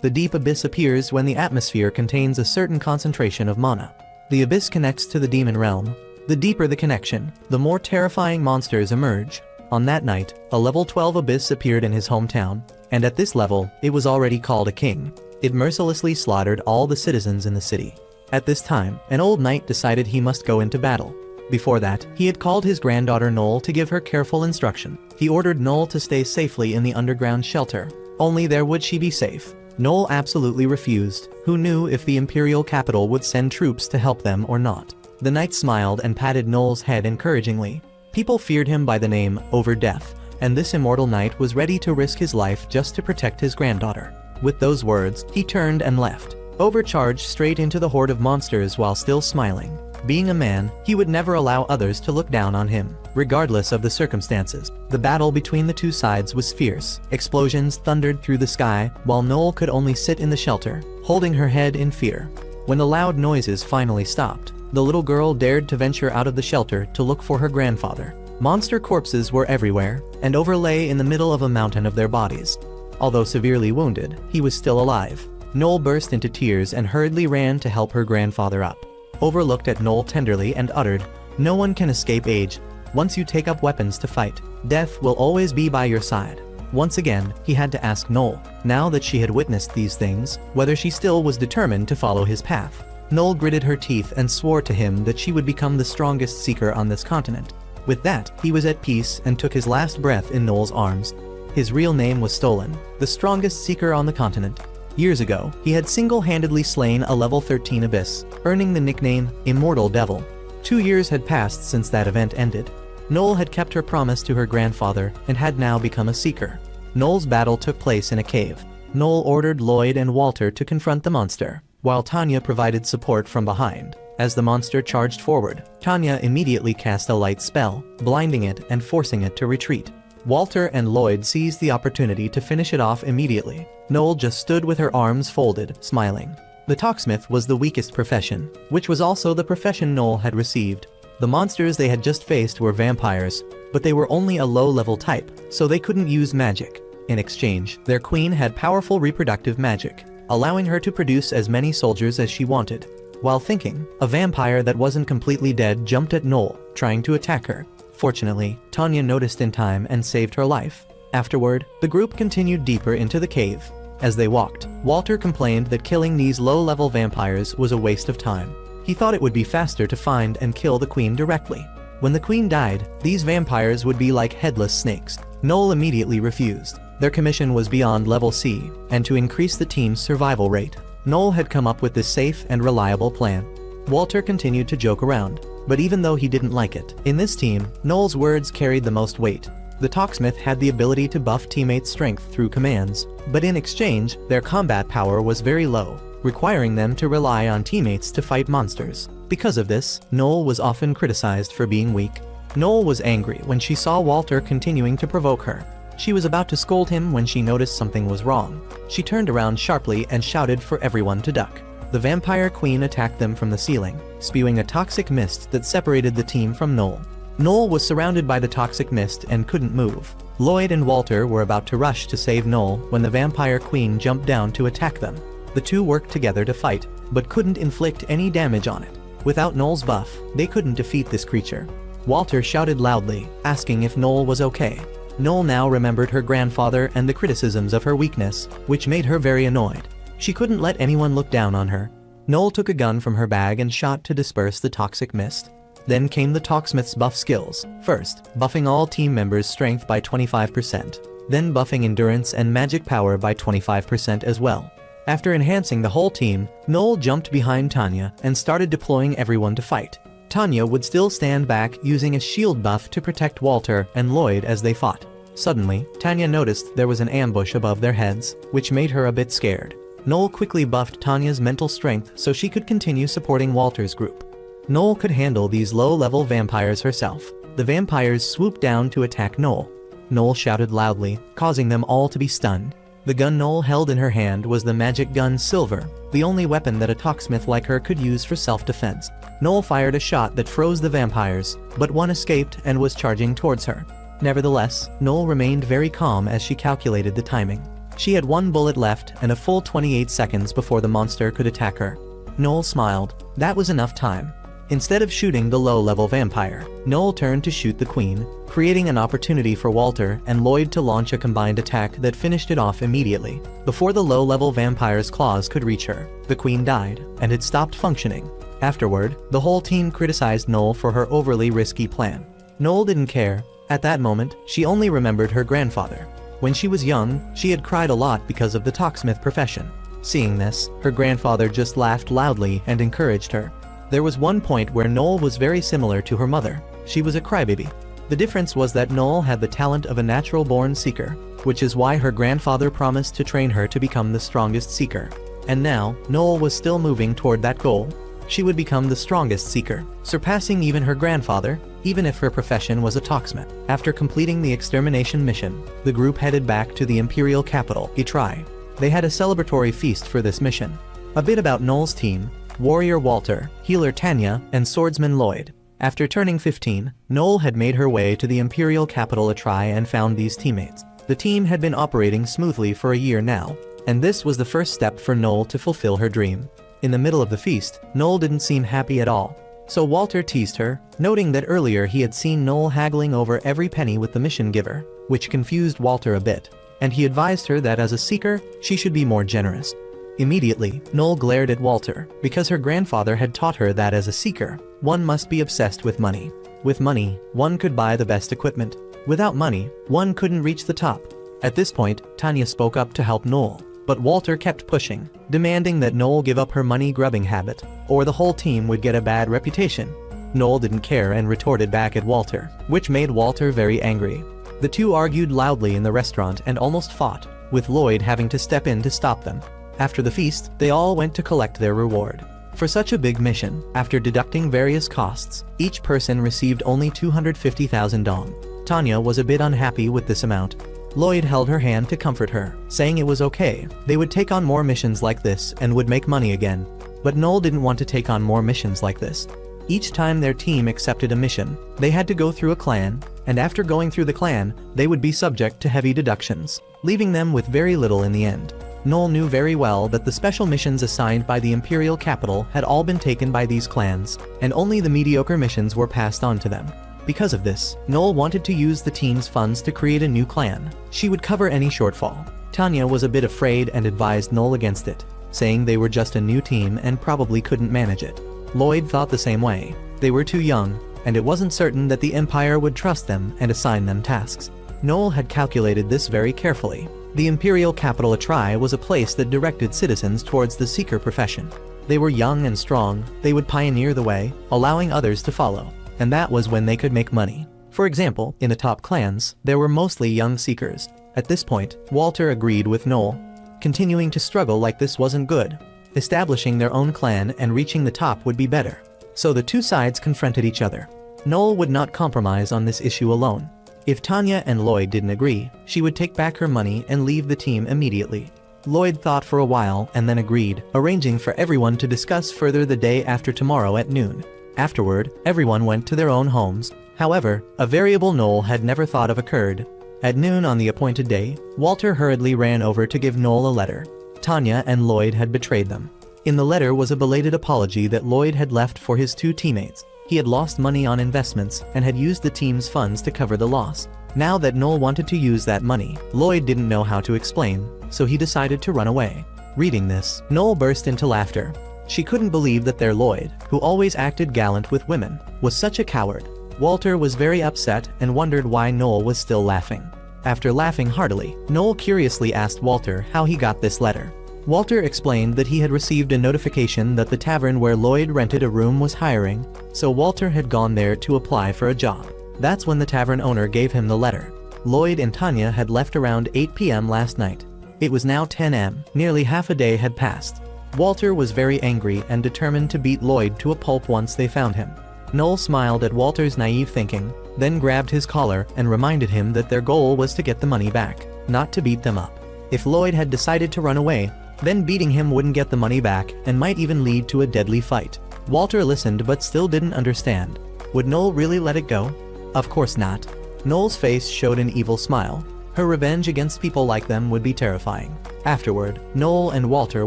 The deep abyss appears when the atmosphere contains a certain concentration of mana. The abyss connects to the demon realm. The deeper the connection, the more terrifying monsters emerge. On that night, a level 12 abyss appeared in his hometown, and at this level, it was already called a king. It mercilessly slaughtered all the citizens in the city. At this time, an old knight decided he must go into battle. Before that, he had called his granddaughter Noel to give her careful instruction. He ordered Noel to stay safely in the underground shelter. Only there would she be safe. Noel absolutely refused. Who knew if the imperial capital would send troops to help them or not? The knight smiled and patted Noel's head encouragingly. People feared him by the name Over Death, and this immortal knight was ready to risk his life just to protect his granddaughter. With those words, he turned and left. Over charged straight into the horde of monsters while still smiling. Being a man, he would never allow others to look down on him, regardless of the circumstances. The battle between the two sides was fierce. Explosions thundered through the sky, while Noel could only sit in the shelter, holding her head in fear. When the loud noises finally stopped, the little girl dared to venture out of the shelter to look for her grandfather. Monster corpses were everywhere, and Over lay in the middle of a mountain of their bodies. Although severely wounded, he was still alive. Noel burst into tears and hurriedly ran to help her grandfather up. Over looked at Noel tenderly and uttered, "No one can escape age. Once you take up weapons to fight, death will always be by your side." Once again, he had to ask Noel, now that she had witnessed these things, whether she still was determined to follow his path. Noel gritted her teeth and swore to him that she would become the strongest seeker on this continent. With that, he was at peace and took his last breath in Noel's arms. His real name was Stolen, the strongest seeker on the continent. Years ago, he had single-handedly slain a level 13 abyss, earning the nickname Immortal Devil. 2 years had passed since that event ended. Noel had kept her promise to her grandfather and had now become a seeker. Noel's battle took place in a cave. Noel ordered Lloyd and Walter to confront the monster, while Tanya provided support from behind. As the monster charged forward, Tanya immediately cast a light spell, blinding it and forcing it to retreat. Walter and Lloyd seized the opportunity to finish it off immediately. Noel just stood with her arms folded, smiling. The Talksmith was the weakest profession, which was also the profession Noel had received. The monsters they had just faced were vampires, but they were only a low-level type, so they couldn't use magic. In exchange, their queen had powerful reproductive magic, allowing her to produce as many soldiers as she wanted. While thinking, a vampire that wasn't completely dead jumped at Noel, trying to attack her. Fortunately, Tanya noticed in time and saved her life. Afterward, the group continued deeper into the cave. As they walked, Walter complained that killing these low-level vampires was a waste of time. He thought it would be faster to find and kill the queen directly. When the queen died, these vampires would be like headless snakes. Noel immediately refused. Their commission was beyond level C, and to increase the team's survival rate, Noel had come up with this safe and reliable plan. Walter continued to joke around, but even though he didn't like it, in this team, Noel's words carried the most weight. The Talksmith had the ability to buff teammates' strength through commands, but in exchange, their combat power was very low, requiring them to rely on teammates to fight monsters. Because of this, Noel was often criticized for being weak. Noel was angry when she saw Walter continuing to provoke her. She was about to scold him when she noticed something was wrong. She turned around sharply and shouted for everyone to duck. The vampire queen attacked them from the ceiling, spewing a toxic mist that separated the team from Noel. Noel was surrounded by the toxic mist and couldn't move. Lloyd and Walter were about to rush to save Noel when the vampire queen jumped down to attack them. The two worked together to fight, but couldn't inflict any damage on it. Without Noel's buff, they couldn't defeat this creature. Walter shouted loudly, asking if Noel was okay. Noel now remembered her grandfather and the criticisms of her weakness, which made her very annoyed. She couldn't let anyone look down on her. Noel took a gun from her bag and shot to disperse the toxic mist. Then came the Talksmith's buff skills. First, buffing all team members' strength by 25%. Then buffing endurance and magic power by 25% as well. After enhancing the whole team, Noel jumped behind Tanya and started deploying everyone to fight. Tanya would still stand back using a shield buff to protect Walter and Lloyd as they fought. Suddenly, Tanya noticed there was an ambush above their heads, which made her a bit scared. Noel quickly buffed Tanya's mental strength so she could continue supporting Walter's group. Noel could handle these low-level vampires herself. The vampires swooped down to attack Noel. Noel shouted loudly, causing them all to be stunned. The gun Noel held in her hand was the magic gun Silver, the only weapon that a Talksmith like her could use for self-defense. Noel fired a shot that froze the vampires, but one escaped and was charging towards her. Nevertheless, Noel remained very calm as she calculated the timing. She had 1 bullet left and a full 28 seconds before the monster could attack her. Noel smiled. That was enough time. Instead of shooting the low-level vampire, Noel turned to shoot the queen, creating an opportunity for Walter and Lloyd to launch a combined attack that finished it off immediately. Before the low-level vampire's claws could reach her, the queen died and had stopped functioning. Afterward, the whole team criticized Noel for her overly risky plan. Noel didn't care. At that moment, she only remembered her grandfather. When she was young, she had cried a lot because of the talksmith profession. Seeing this, her grandfather just laughed loudly and encouraged her. There was one point where Noel was very similar to her mother. She was a crybaby. The difference was that Noel had the talent of a natural-born seeker, which is why her grandfather promised to train her to become the strongest seeker. And now, Noel was still moving toward that goal. She would become the strongest seeker, surpassing even her grandfather, even if her profession was a talksmith. After completing the extermination mission, the group headed back to the imperial capital, Ytrai. They had a celebratory feast for this mission. A bit about Noel's team: warrior Walter, healer Tanya, and swordsman Lloyd. After turning 15, Noel had made her way to the imperial capital Ytrai and found these teammates. The team had been operating smoothly for a year now, and this was the first step for Noel to fulfill her dream. In the middle of the feast, Noel didn't seem happy at all. So Walter teased her, noting that earlier he had seen Noel haggling over every penny with the mission giver, which confused Walter a bit, and he advised her that as a seeker, she should be more generous. Immediately, Noel glared at Walter, because her grandfather had taught her that as a seeker, one must be obsessed with money. With money, one could buy the best equipment. Without money, one couldn't reach the top. At this point, Tanya spoke up to help Noel, but Walter kept pushing, demanding that Noel give up her money-grubbing habit, or the whole team would get a bad reputation. Noel didn't care and retorted back at Walter, which made Walter very angry. The two argued loudly in the restaurant and almost fought, with Lloyd having to step in to stop them. After the feast, they all went to collect their reward. For such a big mission, after deducting various costs, each person received only 250,000 dong. Tanya was a bit unhappy with this amount. Lloyd held her hand to comfort her, saying it was okay, they would take on more missions like this and would make money again. But Noel didn't want to take on more missions like this. Each time their team accepted a mission, they had to go through a clan, and after going through the clan, they would be subject to heavy deductions, leaving them with very little in the end. Noel knew very well that the special missions assigned by the imperial capital had all been taken by these clans, and only the mediocre missions were passed on to them. Because of this, Noel wanted to use the team's funds to create a new clan. She would cover any shortfall. Tanya was a bit afraid and advised Noel against it, saying they were just a new team and probably couldn't manage it. Lloyd thought the same way. They were too young, and it wasn't certain that the Empire would trust them and assign them tasks. Noel had calculated this very carefully. The imperial capital Ytrai was a place that directed citizens towards the seeker profession. They were young and strong, they would pioneer the way, allowing others to follow. And that was when they could make money. For example, in the top clans, there were mostly young seekers. At this point, Walter agreed with Noel. Continuing to struggle like this wasn't good. Establishing their own clan and reaching the top would be better. So the two sides confronted each other. Noel would not compromise on this issue alone. If Tanya and Lloyd didn't agree, she would take back her money and leave the team immediately. Lloyd thought for a while and then agreed, arranging for everyone to discuss further the day after tomorrow at noon. Afterward, everyone went to their own homes. However, a variable Noel had never thought of occurred. At noon on the appointed day, Walter hurriedly ran over to give Noel a letter. Tanya and Lloyd had betrayed them. In the letter was a belated apology that Lloyd had left for his two teammates. He had lost money on investments and had used the team's funds to cover the loss. Now that Noel wanted to use that money, Lloyd didn't know how to explain, so he decided to run away. Reading this, Noel burst into laughter. She couldn't believe that their Lloyd, who always acted gallant with women, was such a coward. Walter was very upset and wondered why Noel was still laughing. After laughing heartily, Noel curiously asked Walter how he got this letter. Walter explained that he had received a notification that the tavern where Lloyd rented a room was hiring, so Walter had gone there to apply for a job. That's when the tavern owner gave him the letter. Lloyd and Tanya had left around 8 p.m. last night. It was now 10 a.m. Nearly half a day had passed. Walter was very angry and determined to beat Lloyd to a pulp once they found him. Noel smiled at Walter's naive thinking, then grabbed his collar and reminded him that their goal was to get the money back, not to beat them up. If Lloyd had decided to run away, then beating him wouldn't get the money back and might even lead to a deadly fight. Walter listened but still didn't understand. Would Noel really let it go? Of course not. Noel's face showed an evil smile. Her revenge against people like them would be terrifying. Afterward, Noel and Walter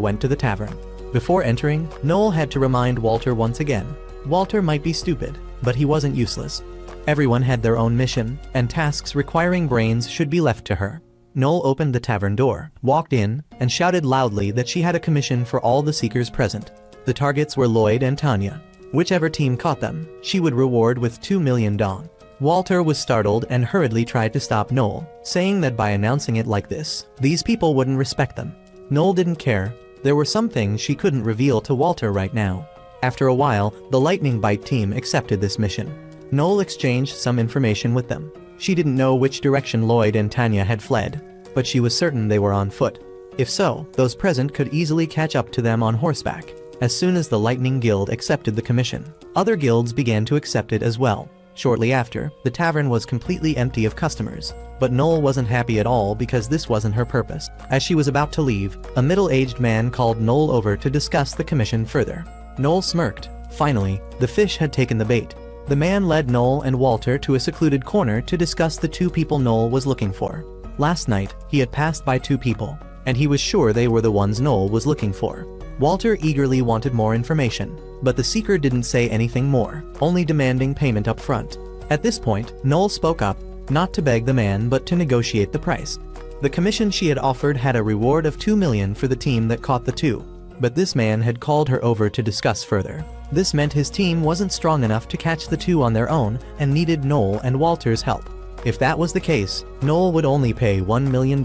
went to the tavern. Before entering, Noel had to remind Walter once again. Walter might be stupid, but he wasn't useless. Everyone had their own mission, and tasks requiring brains should be left to her. Noel opened the tavern door, walked in, and shouted loudly that she had a commission for all the seekers present. The targets were Lloyd and Tanya. Whichever team caught them, she would reward with $2 million. Walter was startled and hurriedly tried to stop Noel, saying that by announcing it like this, these people wouldn't respect them. Noel didn't care. There were some things she couldn't reveal to Walter right now. After a while, the Lightning Bite team accepted this mission. Noel exchanged some information with them. She didn't know which direction Lloyd and Tanya had fled, but she was certain they were on foot. If so, those present could easily catch up to them on horseback. As soon as the Lightning Guild accepted the commission, other guilds began to accept it as well. Shortly after, the tavern was completely empty of customers. But Noel wasn't happy at all because this wasn't her purpose. As she was about to leave, a middle-aged man called Noel over to discuss the commission further. Noel smirked. Finally, the fish had taken the bait. The man led Noel and Walter to a secluded corner to discuss the two people Noel was looking for. Last night, he had passed by two people, and he was sure they were the ones Noel was looking for. Walter eagerly wanted more information, but the seeker didn't say anything more, only demanding payment up front. At this point, Noel spoke up, not to beg the man but to negotiate the price. The commission she had offered had a reward of $2 million for the team that caught the two, but this man had called her over to discuss further. This meant his team wasn't strong enough to catch the two on their own and needed Noel and Walter's help. If that was the case, Noel would only pay $1 million.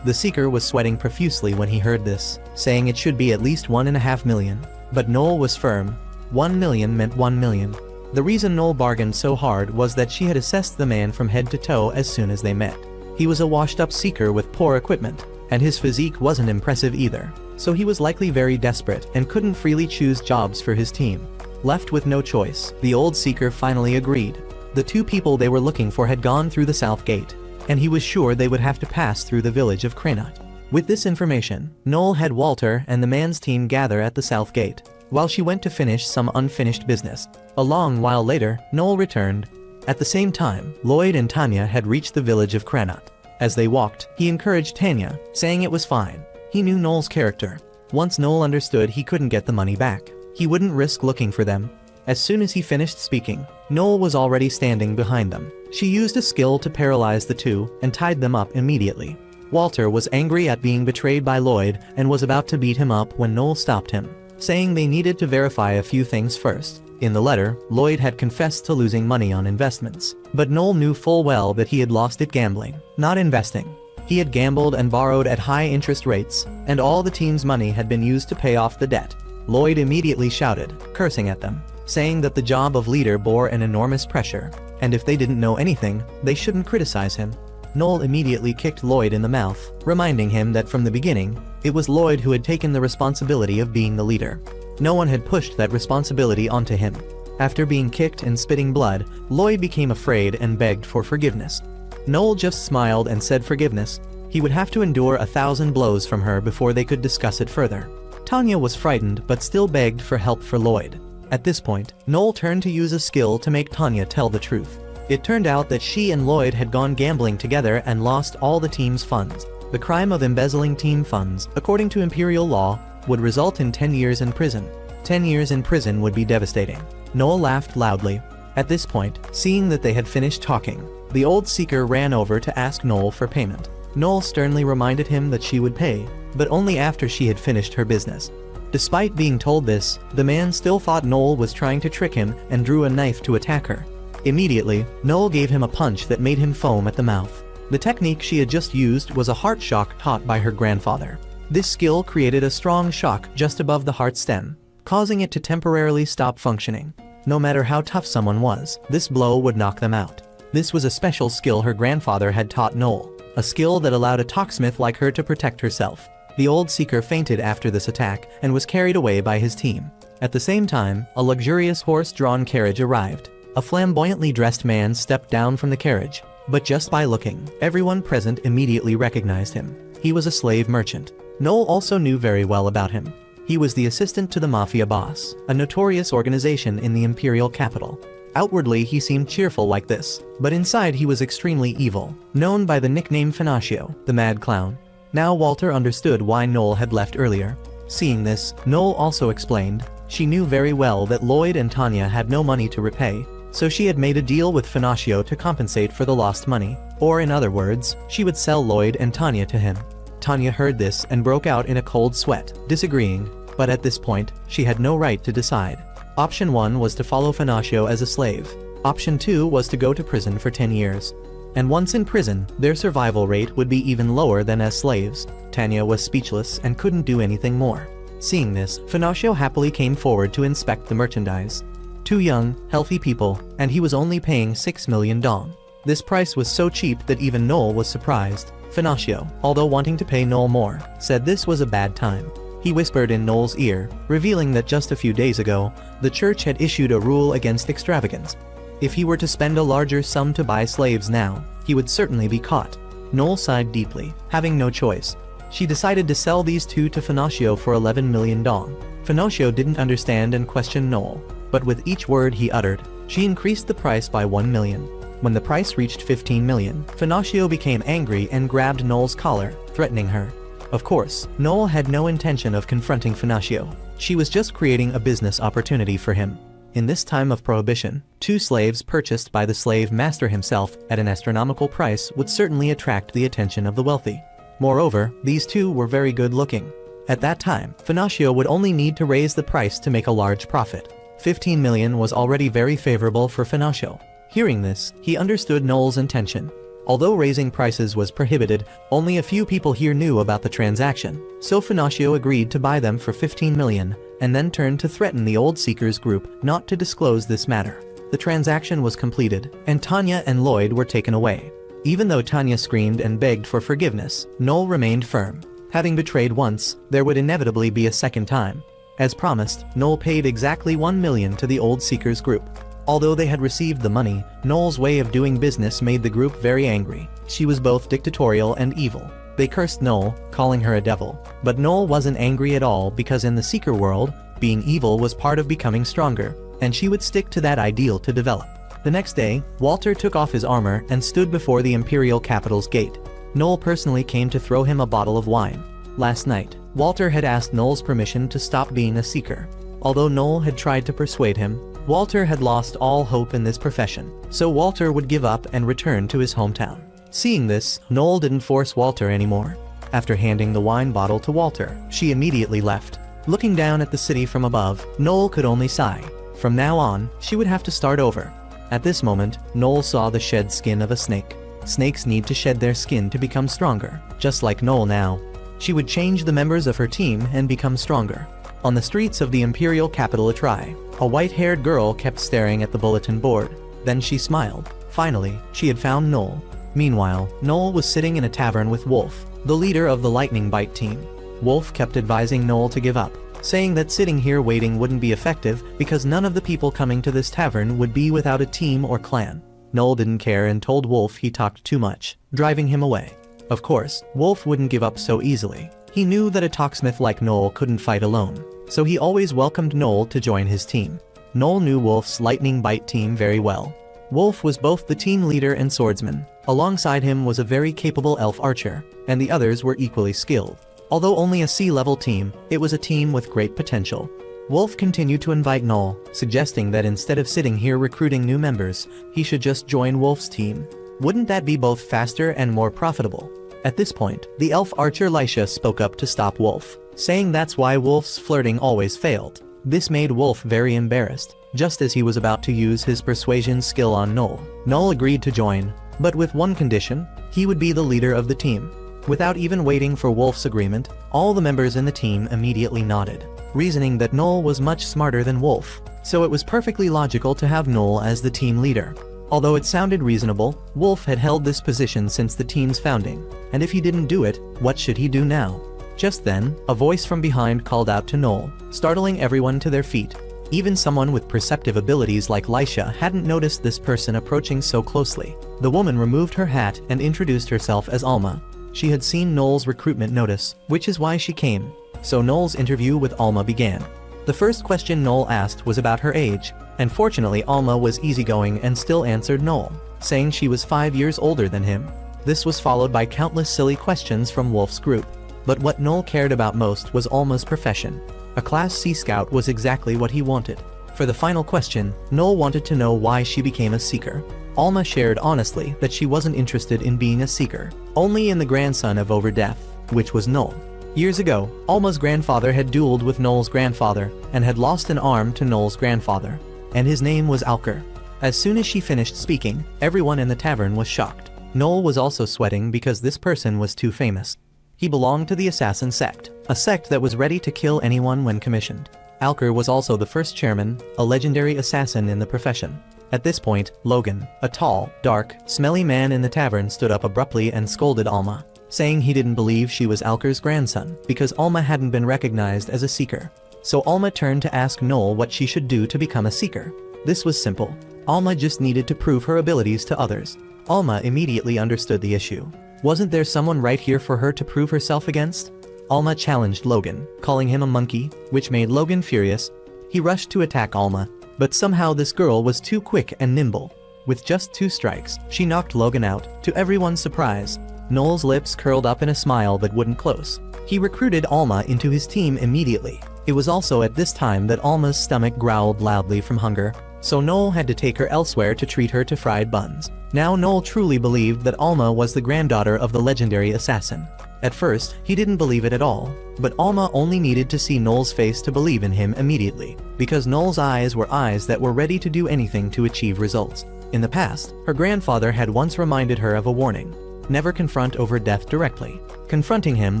The seeker was sweating profusely when he heard this, saying it should be at least $1.5 million. But Noel was firm. $1 million meant $1 million. The reason Noel bargained so hard was that she had assessed the man from head to toe as soon as they met. He was a washed-up seeker with poor equipment, and his physique wasn't impressive either, so he was likely very desperate and couldn't freely choose jobs for his team. Left with no choice, the old seeker finally agreed. The two people they were looking for had gone through the south gate, and he was sure they would have to pass through the village of Cranot. With this information, Noel had Walter and the man's team gather at the south gate, while she went to finish some unfinished business. A long while later, Noel returned. At the same time, Lloyd and Tanya had reached the village of Cranot. As they walked, he encouraged Tanya, saying it was fine. He knew Noel's character. Once Noel understood he couldn't get the money back, he wouldn't risk looking for them. As soon as he finished speaking, Noel was already standing behind them. She used a skill to paralyze the two and tied them up immediately. Walter was angry at being betrayed by Lloyd and was about to beat him up when Noel stopped him, saying they needed to verify a few things first. In the letter, Lloyd had confessed to losing money on investments, but Noel knew full well that he had lost it gambling, not investing. He had gambled and borrowed at high interest rates, and all the team's money had been used to pay off the debt. Lloyd immediately shouted, cursing at them, saying that the job of leader bore an enormous pressure, and if they didn't know anything, they shouldn't criticize him. Noel immediately kicked Lloyd in the mouth, reminding him that from the beginning, it was Lloyd who had taken the responsibility of being the leader. No one had pushed that responsibility onto him. After being kicked and spitting blood, Lloyd became afraid and begged for forgiveness. Noel just smiled and said forgiveness. He would have to endure 1,000 blows from her before they could discuss it further. Tanya was frightened but still begged for help for Lloyd. At this point, Noel turned to use a skill to make Tanya tell the truth. It turned out that she and Lloyd had gone gambling together and lost all the team's funds. The crime of embezzling team funds, according to imperial law, would result in 10 years in prison. 10 years in prison would be devastating. Noel laughed loudly. At this point, seeing that they had finished talking, the old seeker ran over to ask Noel for payment. Noel sternly reminded him that she would pay, but only after she had finished her business. Despite being told this, the man still thought Noel was trying to trick him and drew a knife to attack her. Immediately, Noel gave him a punch that made him foam at the mouth. The technique she had just used was a heart shock taught by her grandfather. This skill created a strong shock just above the heart stem, causing it to temporarily stop functioning. No matter how tough someone was, this blow would knock them out. This was a special skill her grandfather had taught Noel, a skill that allowed a talksmith like her to protect herself. The old seeker fainted after this attack and was carried away by his team. At the same time, a luxurious horse-drawn carriage arrived. A flamboyantly dressed man stepped down from the carriage, but just by looking, everyone present immediately recognized him. He was a slave merchant. Noel also knew very well about him. He was the assistant to the Mafia boss, a notorious organization in the imperial capital. Outwardly he seemed cheerful like this, but inside he was extremely evil, known by the nickname Finaccio, the Mad Clown. Now Walter understood why Noel had left earlier. Seeing this, Noel also explained, she knew very well that Lloyd and Tanya had no money to repay, so she had made a deal with Finaccio to compensate for the lost money, or in other words, she would sell Lloyd and Tanya to him. Tanya heard this and broke out in a cold sweat, disagreeing, but at this point, she had no right to decide. Option 1 was to follow Finaccio as a slave. Option 2 was to go to prison for 10 years. And once in prison, their survival rate would be even lower than as slaves. Tanya was speechless and couldn't do anything more. Seeing this, Finaccio happily came forward to inspect the merchandise. 2 young, healthy people, and he was only paying 6 million dong. This price was so cheap that even Noel was surprised. Finaccio, although wanting to pay Noel more, said this was a bad time. He whispered in Noel's ear, revealing that just a few days ago, the church had issued a rule against extravagance. If he were to spend a larger sum to buy slaves now, he would certainly be caught. Noel sighed deeply, having no choice. She decided to sell these 2 to Finaccio for 11 million dong. Finaccio didn't understand and questioned Noel, but with each word he uttered, she increased the price by 1 million. When the price reached 15 million, Finaccio became angry and grabbed Noel's collar, threatening her. Of course, Noel had no intention of confronting Finaccio. She was just creating a business opportunity for him. In this time of prohibition, 2 slaves purchased by the slave master himself at an astronomical price would certainly attract the attention of the wealthy. Moreover, these 2 were very good looking. At that time, Finaccio would only need to raise the price to make a large profit. 15 million was already very favorable for Finaccio. Hearing this, he understood Noel's intention. Although raising prices was prohibited, only a few people here knew about the transaction, so Finaccio agreed to buy them for 15 million, and then turned to threaten the Old Seekers group not to disclose this matter. The transaction was completed, and Tanya and Lloyd were taken away. Even though Tanya screamed and begged for forgiveness, Noel remained firm. Having betrayed once, there would inevitably be a second time. As promised, Noel paid exactly 1 million to the Old Seekers group. Although they had received the money, Noel's way of doing business made the group very angry. She was both dictatorial and evil. They cursed Noel, calling her a devil. But Noel wasn't angry at all because in the Seeker world, being evil was part of becoming stronger, and she would stick to that ideal to develop. The next day, Walter took off his armor and stood before the Imperial Capital's gate. Noel personally came to throw him a bottle of wine. Last night, Walter had asked Noel's permission to stop being a Seeker. Although Noel had tried to persuade him, Walter had lost all hope in this profession, so Walter would give up and return to his hometown. Seeing this, Noel didn't force Walter anymore. After handing the wine bottle to Walter, she immediately left. Looking down at the city from above, Noel could only sigh. From now on, she would have to start over. At this moment, Noel saw the shed skin of a snake. Snakes need to shed their skin to become stronger, just like Noel now. She would change the members of her team and become stronger. On the streets of the Imperial Capital Atri, a white-haired girl kept staring at the bulletin board. Then she smiled. Finally, she had found Noel. Meanwhile, Noel was sitting in a tavern with Wolf, the leader of the Lightning Bite team. Wolf kept advising Noel to give up, saying that sitting here waiting wouldn't be effective because none of the people coming to this tavern would be without a team or clan. Noel didn't care and told Wolf he talked too much, driving him away. Of course, Wolf wouldn't give up so easily. He knew that a talksmith like Noel couldn't fight alone, so he always welcomed Noel to join his team. Noel knew Wolf's Lightning Bite team very well. Wolf was both the team leader and swordsman. Alongside him was a very capable elf archer, and the others were equally skilled. Although only a C-level team, it was a team with great potential. Wolf continued to invite Noel, suggesting that instead of sitting here recruiting new members, he should just join Wolf's team. Wouldn't that be both faster and more profitable? At this point, the elf archer Lisha spoke up to stop Wolf, saying that's why Wolf's flirting always failed. This made Wolf very embarrassed, just as he was about to use his persuasion skill on Noel. Noel agreed to join, but with one condition: he would be the leader of the team. Without even waiting for Wolf's agreement, all the members in the team immediately nodded, reasoning that Noel was much smarter than Wolf, so it was perfectly logical to have Noel as the team leader. Although it sounded reasonable, Wolf had held this position since the team's founding, and if he didn't do it, what should he do now? Just then, a voice from behind called out to Noel, startling everyone to their feet. Even someone with perceptive abilities like Lisha hadn't noticed this person approaching so closely. The woman removed her hat and introduced herself as Alma. She had seen Noel's recruitment notice, which is why she came. So Noel's interview with Alma began. The first question Noel asked was about her age, and fortunately Alma was easygoing and still answered Noel, saying she was 5 years older than him. This was followed by countless silly questions from Wolf's group. But what Noel cared about most was Alma's profession. A Class C Scout was exactly what he wanted. For the final question, Noel wanted to know why she became a Seeker. Alma shared honestly that she wasn't interested in being a Seeker, only in the grandson of Overdeath, which was Noel. Years ago, Alma's grandfather had dueled with Noel's grandfather and had lost an arm to Noel's grandfather, and his name was Alker. As soon as she finished speaking, everyone in the tavern was shocked. Noel was also sweating because this person was too famous. He belonged to the Assassin Sect, a sect that was ready to kill anyone when commissioned. Alker was also the first chairman, a legendary assassin in the profession. At this point, Logan, a tall, dark, smelly man in the tavern, stood up abruptly and scolded Alma, saying he didn't believe she was Alker's grandson because Alma hadn't been recognized as a Seeker. So Alma turned to ask Noel what she should do to become a Seeker. This was simple. Alma just needed to prove her abilities to others. Alma immediately understood the issue. Wasn't there someone right here for her to prove herself against? Alma challenged Logan, calling him a monkey, which made Logan furious. He rushed to attack Alma, but somehow this girl was too quick and nimble. With just 2 strikes, she knocked Logan out, to everyone's surprise. Noel's lips curled up in a smile that wouldn't close. He recruited Alma into his team immediately. It was also at this time that Alma's stomach growled loudly from hunger, so Noel had to take her elsewhere to treat her to fried buns. Now Noel truly believed that Alma was the granddaughter of the legendary assassin. At first, he didn't believe it at all, but Alma only needed to see Noel's face to believe in him immediately, because Noel's eyes were eyes that were ready to do anything to achieve results. In the past, her grandfather had once reminded her of a warning: never confront Overdeath directly. Confronting him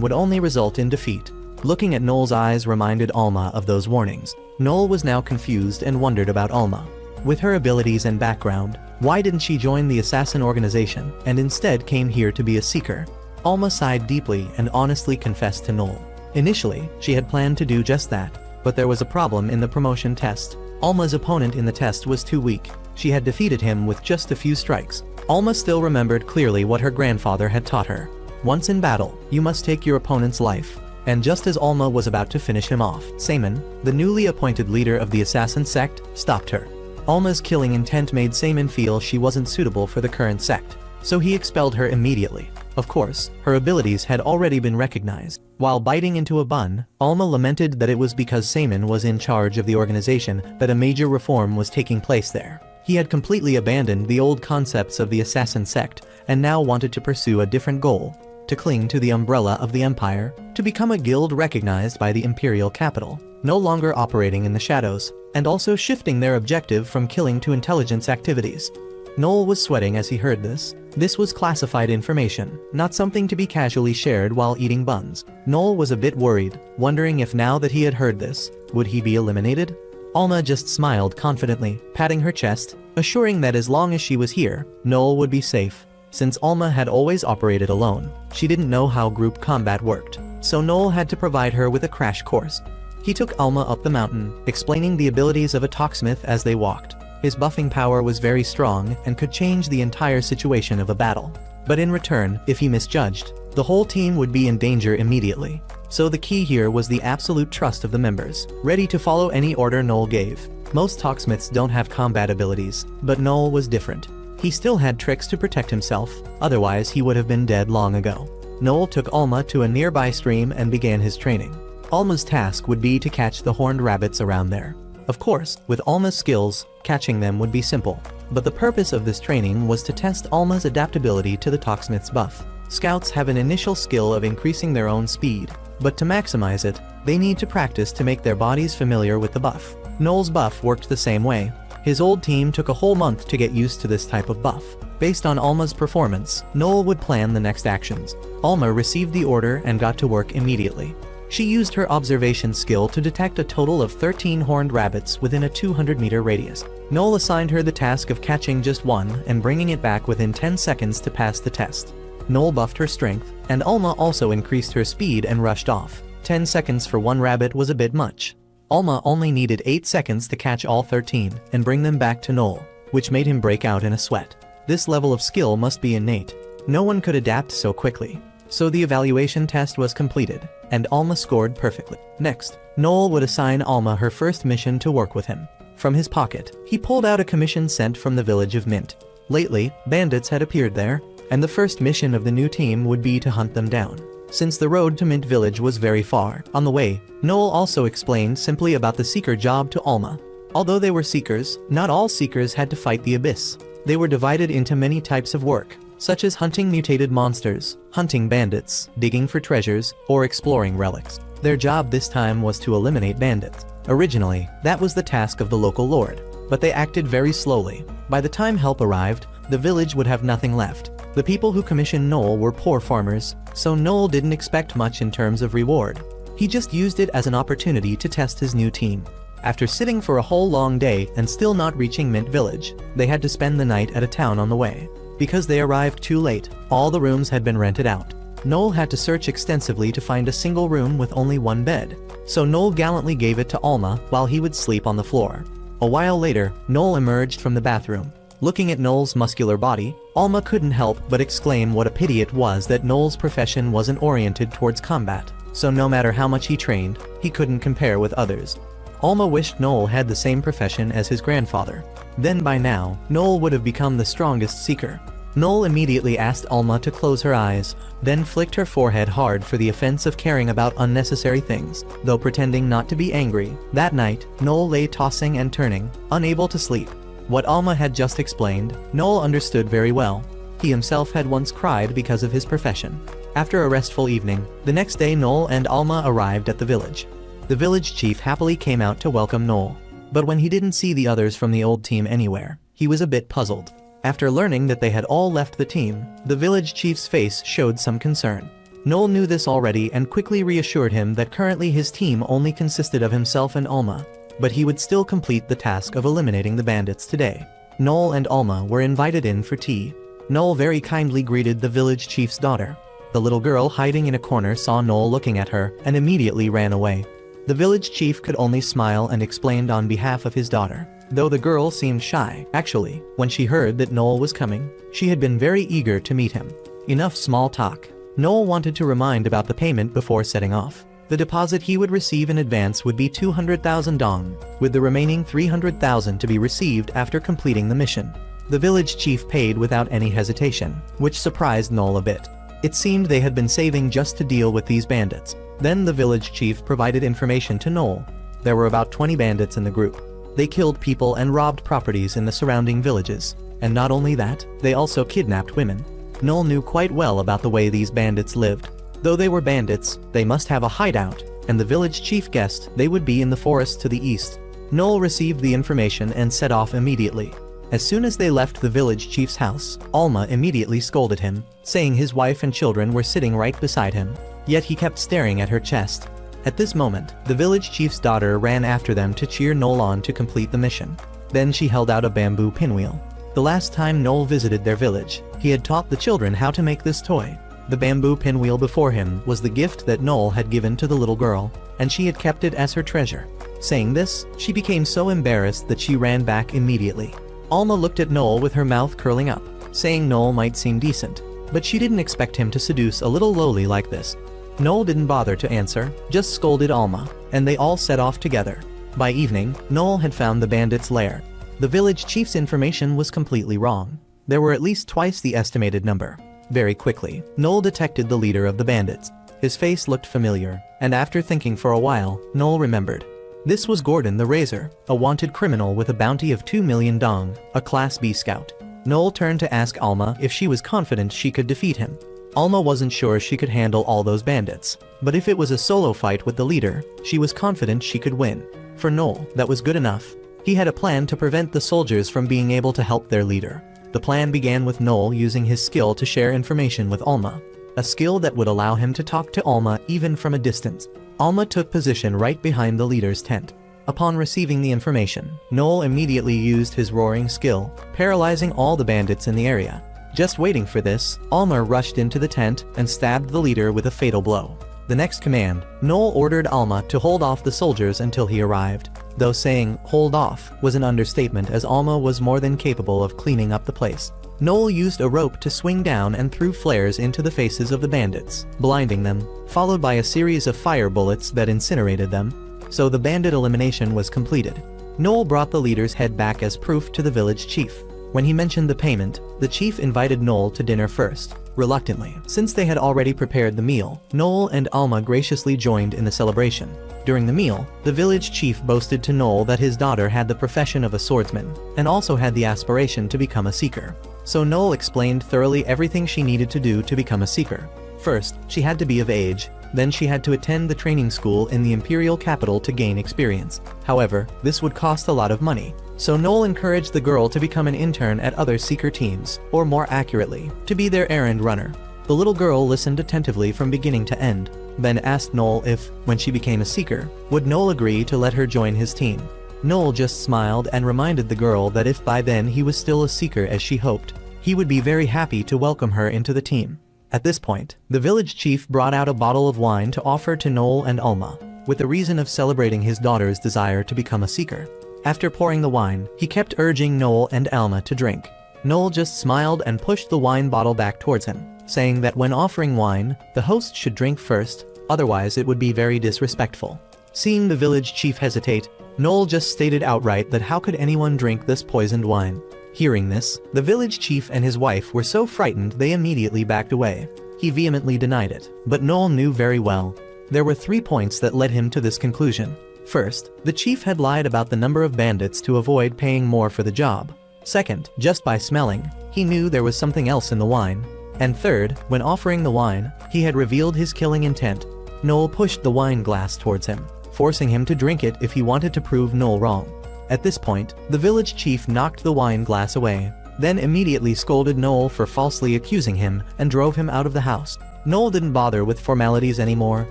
would only result in defeat. Looking at Noel's eyes reminded Alma of those warnings. Noel was now confused and wondered about Alma. With her abilities and background, why didn't she join the assassin organization and instead came here to be a Seeker? Alma sighed deeply and honestly confessed to Noel. Initially, she had planned to do just that, but there was a problem in the promotion test. Alma's opponent in the test was too weak. She had defeated him with just a few strikes. Alma still remembered clearly what her grandfather had taught her. Once in battle, you must take your opponent's life. And just as Alma was about to finish him off, Saman, the newly appointed leader of the Assassin Sect, stopped her. Alma's killing intent made Saman feel she wasn't suitable for the current sect, so he expelled her immediately. Of course, her abilities had already been recognized. While biting into a bun, Alma lamented that it was because Saman was in charge of the organization that a major reform was taking place there. He had completely abandoned the old concepts of the Assassin Sect and now wanted to pursue a different goal: to cling to the umbrella of the Empire, to become a guild recognized by the Imperial capital, no longer operating in the shadows, and also shifting their objective from killing to intelligence activities. Noel was sweating as he heard this. This was classified information, not something to be casually shared while eating buns. Noel was a bit worried, wondering if now that he had heard this, would he be eliminated? Alma just smiled confidently, patting her chest, assuring that as long as she was here, Noel would be safe. Since Alma had always operated alone, she didn't know how group combat worked, so Noel had to provide her with a crash course. He took Alma up the mountain, explaining the abilities of a Talksmith as they walked. His buffing power was very strong and could change the entire situation of a battle. But in return, if he misjudged, the whole team would be in danger immediately. So the key here was the absolute trust of the members, ready to follow any order Noel gave. Most Talksmiths don't have combat abilities, but Noel was different. He still had tricks to protect himself, otherwise he would have been dead long ago. Noel took Alma to a nearby stream and began his training. Alma's task would be to catch the horned rabbits around there. Of course, with Alma's skills, catching them would be simple. But the purpose of this training was to test Alma's adaptability to the Talksmith's buff. Scouts have an initial skill of increasing their own speed, but to maximize it, they need to practice to make their bodies familiar with the buff. Noel's buff worked the same way. His old team took a whole month to get used to this type of buff. Based on Alma's performance, Noel would plan the next actions. Alma received the order and got to work immediately. She used her observation skill to detect a total of 13 horned rabbits within a 200-meter radius. Noel assigned her the task of catching just one and bringing it back within 10 seconds to pass the test. Noel buffed her strength, and Alma also increased her speed and rushed off. 10 seconds for one rabbit was a bit much. Alma only needed 8 seconds to catch all 13 and bring them back to Noel, which made him break out in a sweat. This level of skill must be innate. No one could adapt so quickly. So the evaluation test was completed. and Alma scored perfectly. Next, Noel would assign Alma her first mission to work with him. From his pocket, he pulled out a commission sent from the village of Mint. Lately, bandits had appeared there, and the first mission of the new team would be to hunt them down. Since the road to Mint Village was very far, on the way, Noel also explained simply about the Seeker job to Alma. Although they were Seekers, not all Seekers had to fight the Abyss. They were divided into many types of work, such as hunting mutated monsters, hunting bandits, digging for treasures, or exploring relics. Their job this time was to eliminate bandits. Originally, that was the task of the local lord, but they acted very slowly. By the time help arrived, the village would have nothing left. The people who commissioned Noel were poor farmers, so Noel didn't expect much in terms of reward. He just used it as an opportunity to test his new team. After sitting for a whole long day and still not reaching Mint Village, they had to spend the night at a town on the way. Because they arrived too late, all the rooms had been rented out. Noel had to search extensively to find a single room with only one bed, so Noel gallantly gave it to Alma while he would sleep on the floor. A while later, Noel emerged from the bathroom. Looking at Noel's muscular body, Alma couldn't help but exclaim what a pity it was that Noel's profession wasn't oriented towards combat, so no matter how much he trained, he couldn't compare with others. Alma wished Noel had the same profession as his grandfather. Then by now, Noel would have become the strongest Seeker. Noel immediately asked Alma to close her eyes, then flicked her forehead hard for the offense of caring about unnecessary things, though pretending not to be angry. That night, Noel lay tossing and turning, unable to sleep. What Alma had just explained, Noel understood very well. He himself had once cried because of his profession. After a restful evening, the next day Noel and Alma arrived at the village. The village chief happily came out to welcome Noel. But when he didn't see the others from the old team anywhere, he was a bit puzzled. After learning that they had all left the team, the village chief's face showed some concern. Noel knew this already and quickly reassured him that currently his team only consisted of himself and Alma, but he would still complete the task of eliminating the bandits today. Noel and Alma were invited in for tea. Noel very kindly greeted the village chief's daughter. The little girl hiding in a corner saw Noel looking at her and immediately ran away. The village chief could only smile and explained on behalf of his daughter. Though the girl seemed shy, actually, when she heard that Noel was coming, she had been very eager to meet him. Enough small talk. Noel wanted to remind about the payment before setting off. The deposit he would receive in advance would be 200,000 dong, with the remaining 300,000 to be received after completing the mission. The village chief paid without any hesitation, which surprised Noel a bit. It seemed they had been saving just to deal with these bandits. Then the village chief provided information to Noel. There were about 20 bandits in the group. They killed people and robbed properties in the surrounding villages. And not only that, they also kidnapped women. Noel knew quite well about the way these bandits lived. Though they were bandits, they must have a hideout, and the village chief guessed they would be in the forest to the east. Noel received the information and set off immediately. As soon as they left the village chief's house, Alma immediately scolded him, saying his wife and children were sitting right beside him. Yet he kept staring at her chest. At this moment, the village chief's daughter ran after them to cheer Noel on to complete the mission. Then she held out a bamboo pinwheel. The last time Noel visited their village, he had taught the children how to make this toy. The bamboo pinwheel before him was the gift that Noel had given to the little girl, and she had kept it as her treasure. Saying this, she became so embarrassed that she ran back immediately. Alma looked at Noel with her mouth curling up, saying Noel might seem decent, but she didn't expect him to seduce a little lowly like this. Noel didn't bother to answer, just scolded Alma, and they all set off together. By evening, Noel had found the bandits' lair. The village chief's information was completely wrong. There were at least twice the estimated number. Very quickly, Noel detected the leader of the bandits. His face looked familiar, and after thinking for a while, Noel remembered. This was Gordon the Razor, a wanted criminal with a bounty of 2 million dong, a Class B scout. Noel turned to ask Alma if she was confident she could defeat him. Alma wasn't sure she could handle all those bandits, but if it was a solo fight with the leader, she was confident she could win. For Noel, that was good enough. He had a plan to prevent the soldiers from being able to help their leader. The plan began with Noel using his skill to share information with Alma, a skill that would allow him to talk to Alma even from a distance. Alma took position right behind the leader's tent. Upon receiving the information, Noel immediately used his roaring skill, paralyzing all the bandits in the area. Just waiting for this, Alma rushed into the tent and stabbed the leader with a fatal blow. The next command, Noel ordered Alma to hold off the soldiers until he arrived. Though saying, "hold off," was an understatement as Alma was more than capable of cleaning up the place. Noel used a rope to swing down and threw flares into the faces of the bandits, blinding them, followed by a series of fire bullets that incinerated them, so the bandit elimination was completed. Noel brought the leader's head back as proof to the village chief. When he mentioned the payment, the chief invited Noel to dinner first, reluctantly. Since they had already prepared the meal, Noel and Alma graciously joined in the celebration. During the meal, the village chief boasted to Noel that his daughter had the profession of a swordsman, and also had the aspiration to become a seeker. So Noel explained thoroughly everything she needed to do to become a seeker. First, she had to be of age, then she had to attend the training school in the imperial capital to gain experience. However, this would cost a lot of money. So Noel encouraged the girl to become an intern at other seeker teams, or more accurately, to be their errand runner. The little girl listened attentively from beginning to end, then asked Noel if, when she became a seeker, would Noel agree to let her join his team. Noel just smiled and reminded the girl that if by then he was still a seeker as she hoped, he would be very happy to welcome her into the team. At this point, the village chief brought out a bottle of wine to offer to Noel and Alma, with the reason of celebrating his daughter's desire to become a seeker. After pouring the wine, he kept urging Noel and Alma to drink. Noel just smiled and pushed the wine bottle back towards him, saying that when offering wine, the host should drink first, otherwise it would be very disrespectful. Seeing the village chief hesitate, Noel just stated outright that how could anyone drink this poisoned wine. Hearing this, the village chief and his wife were so frightened they immediately backed away. He vehemently denied it, but Noel knew very well. There were 3 points that led him to this conclusion. First, the chief had lied about the number of bandits to avoid paying more for the job. Second, just by smelling, he knew there was something else in the wine. And third, when offering the wine, he had revealed his killing intent. Noel pushed the wine glass towards him, forcing him to drink it if he wanted to prove Noel wrong. At this point, the village chief knocked the wine glass away, then immediately scolded Noel for falsely accusing him and drove him out of the house. Noel didn't bother with formalities anymore